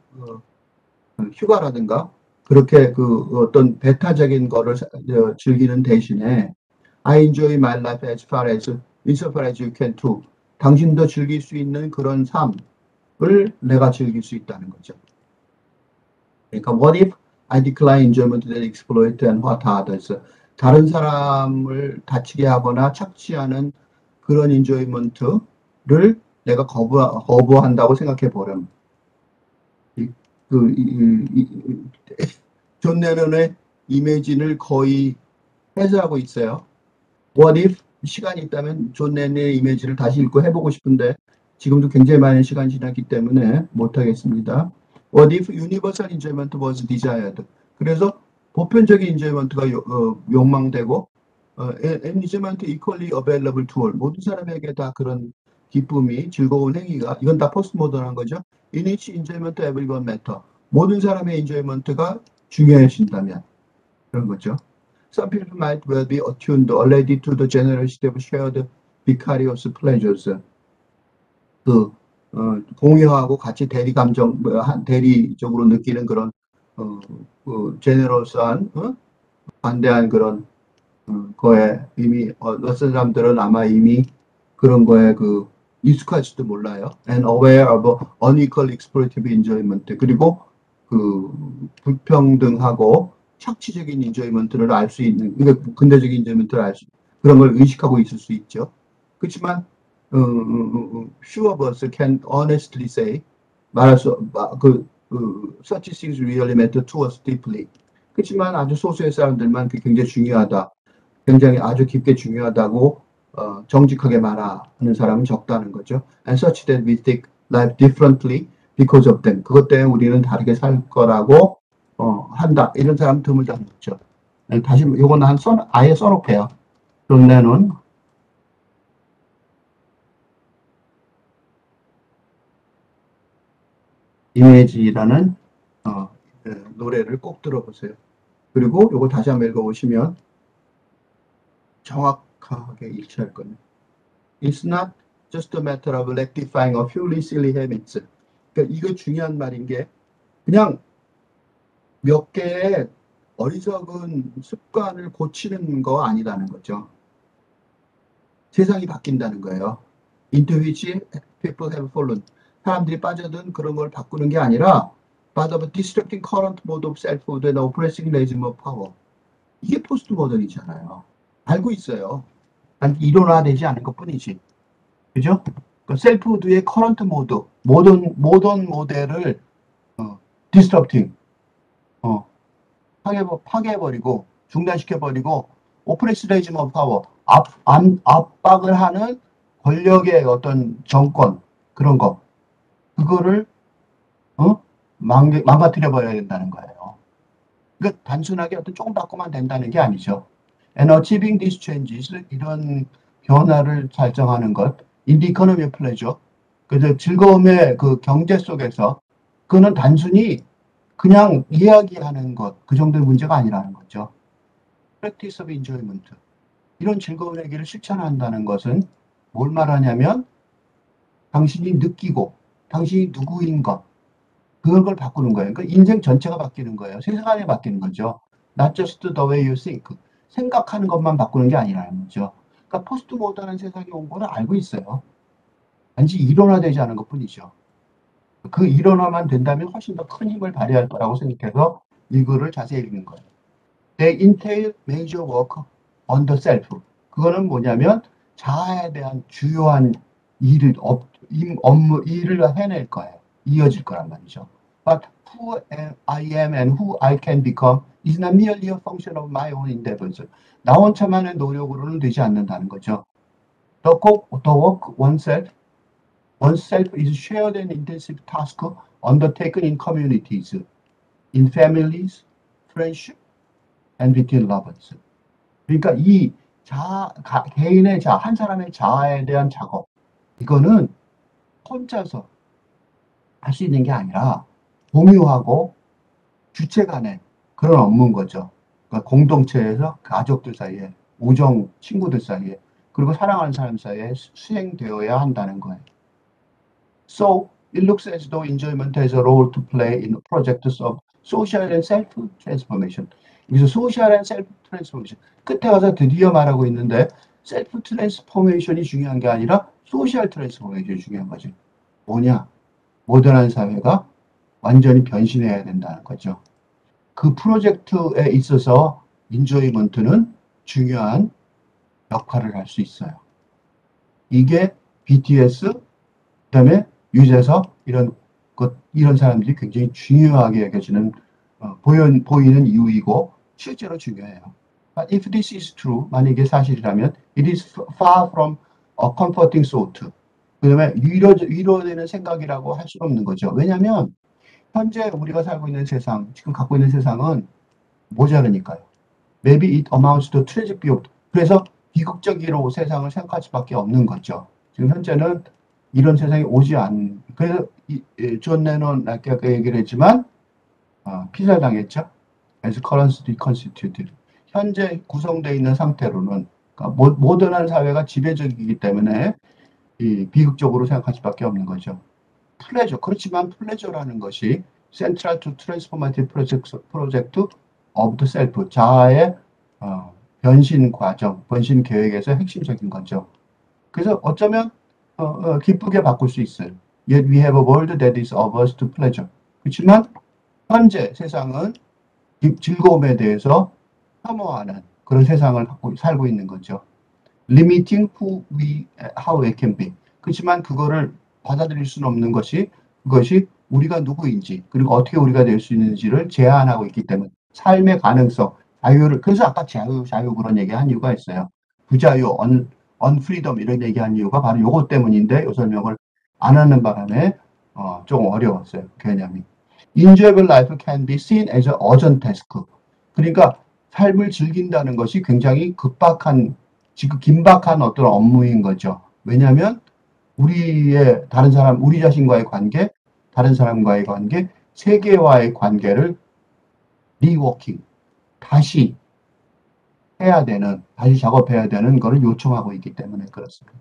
휴가라든가 그렇게 어떤 배타적인 거를 즐기는 대신에 I enjoy my life insofar as you can too. 당신도 즐길 수 있는 그런 삶을 내가 즐길 수 있다는 거죠. 그러니까 what if I decline enjoyment that exploit and hurt others. 다른 사람을 다치게 하거나 착취하는 그런 enjoyment를 내가 거부한다고 생각해 보렴. 존 레논의 이미지를 거의 해석하고 있어요. What if 시간이 있다면 존 레논의 이미지를 다시 읽고 해보고 싶은데 지금도 굉장히 많은 시간이 지났기 때문에 못하겠습니다. What if universal enjoyment was desired? 그래서 보편적인 enjoyment가 욕망되고 enjoyment equally available to all. 모든 사람에게 다 그런 기쁨이 즐거운 행위가 이건 다 포스트 모던한 거죠. In each enjoyment everyone matter. 모든 사람의 enjoyment가 중요해진다면 그런 거죠. Some people might well be attuned already to the generosity of shared vicarious pleasures. 공유하고 같이 대리적으로 느끼는 그런 제네러스한 관대한 그런 거에 이미 어떤 사람들은 아마 이미 그런 거에 익숙할지도 몰라요. And aware of unequal exploitative enjoyment. 그리고 불평등하고 착취적인 enjoyment를 알 수 있는, 그러니까 근대적인 enjoyment를 그런 걸 의식하고 있을 수 있죠. 그렇지만 few of us can honestly say, 말할 수, such things really matter to us deeply. 그렇지만 아주 소수의 사람들만 그게 굉장히 중요하다. 굉장히 아주 깊게 중요하다고 정직하게 말하는 사람은 적다는 거죠. And such that we think life differently because of them. 그것 때문에 우리는 다르게 살 거라고 한다. 이런 사람 드물다는 거죠. 다시 요건 아예 써놓게요. 존 레논 이미지라는 노래를 꼭 들어보세요. 그리고 요거 다시 한번 읽어보시면 정확하게 일치할 거예요. It's not just a matter of rectifying a few silly habits. 그러니까 이거 중요한 말인 게 그냥 몇 개의 어리석은 습관을 고치는 거 아니라는 거죠. 세상이 바뀐다는 거예요. Into which people have fallen. 사람들이 빠져든 그런 걸 바꾸는 게 아니라 but of destructing current mode of selfhood and oppressing regime of power. 이게 포스트 모던이잖아요. 알고 있어요. 이론화되지 않은 것 뿐이지. 그죠? 그 셀프후드의 커런트 모드, 모던 모델을 disrupting, 파괴해버리고 중단시켜버리고 오프레스 레지մ 오브 파워, 압박을 하는 권력의 어떤 정권 그런 거 그거를 망가뜨려 버려야 된다는 거예요. 그러니까 단순하게 어떤 조금 바꾸면 된다는 게 아니죠. And achieving these changes, 이런 변화를 달성하는 것, in the economy of pleasure, 그래서 즐거움의 그 경제 속에서 그거는 단순히 그냥 이야기하는 것, 그 정도의 문제가 아니라는 거죠. Practice of enjoyment. 이런 즐거운 얘기를 실천한다는 것은 뭘 말하냐면 당신이 느끼고 당신이 누구인 것, 그걸 바꾸는 거예요. 그러니까 인생 전체가 바뀌는 거예요. 세상이 바뀌는 거죠. Not just the way you think. 생각하는 것만 바꾸는 게 아니라는 거죠. 그러니까 포스트 모던한 세상이 온 거는 알고 있어요. 단지 일원화되지 않은 것 뿐이죠. 그 일원화만 된다면 훨씬 더 큰 힘을 발휘할 거라고 생각해서 이거를 자세히 읽는 거예요. They entail major work on the self. 그거는 뭐냐면 자아에 대한 주요한 일을 해낼 거예요. 이어질 거란 말이죠. But who I am and who I can become is not merely a function of my own endeavors. 나 혼자만의 노력으로는 되지 않는다는 거죠. The work oneself is shared and intensive task undertaken in communities, in families, friendship, and between lovers. 그러니까 이 개인의 한 사람의 자아에 대한 작업, 이거는 혼자서 할 수 있는 게 아니라 공유하고 주체 간의 그런 업무인 거죠. 그러니까 공동체에서 가족들 사이에, 우정 친구들 사이에, 그리고 사랑하는 사람 사이에 수행되어야 한다는 거예요. So, it looks as though enjoyment has a role to play in projects of social and self-transformation. 여기서 social and self-transformation. 끝에 가서 드디어 말하고 있는데 self-transformation이 중요한 게 아니라 social transformation이 중요한 거죠. 뭐냐? 모던한 사회가 완전히 변신해야 된다는 거죠. 그 프로젝트에 있어서 인조이먼트는 중요한 역할을 할 수 있어요. 이게 BTS, 그다음에 유재석 이런 사람들이 굉장히 중요하게 여겨지는 보이는 이유이고 실제로 중요해요. But if this is true, 만약에 사실이라면 it is far from a comforting thought. 그다음에 위로되는 생각이라고 할 수 없는 거죠. 왜냐하면 현재 우리가 살고 있는 세상, 지금 갖고 있는 세상은 모자르니까요. Maybe it amounts to tragic view. 그래서 비극적으로 세상을 생각할 수밖에 없는 거죠. 지금 현재는 이런 세상이 오지 않는. 그래서 존 레논 아까 얘기를 했지만 피살당했죠. As currently constituted. 현재 구성되어 있는 상태로는 그러니까 모던한 사회가 지배적이기 때문에 비극적으로 생각할 수밖에 없는 거죠. 플레저. 그렇지만 플레저라는 것이 Central to Transformative Project of the Self. 자아의 변신 과정, 변신 계획에서 핵심적인 거죠. 그래서 어쩌면 기쁘게 바꿀 수 있어요. Yet we have a world that is averse to pleasure. 그렇지만 현재 세상은 즐거움에 대해서 혐오하는 그런 세상을 살고 있는 거죠. limiting how we can be. 그렇지만 그거를 받아들일 수는 없는 것이 그것이 우리가 누구인지 그리고 어떻게 우리가 될 수 있는지를 제한하고 있기 때문에 삶의 가능성, 자유를 그래서 아까 자유 그런 얘기한 이유가 있어요. 부자유, 언프리덤 이런 얘기한 이유가 바로 요것 때문인데 요 설명을 안 하는 바람에 조금 어려웠어요. 개념이. Enjoyable life can be seen as a urgent task. 그러니까 삶을 즐긴다는 것이 굉장히 지금 긴박한 어떤 업무인 거죠. 왜냐하면 우리의 다른 사람, 우리 자신과의 관계, 다른 사람과의 관계, 세계와의 관계를 리워킹, 다시 다시 작업해야 되는 것을 요청하고 있기 때문에 그렇습니다.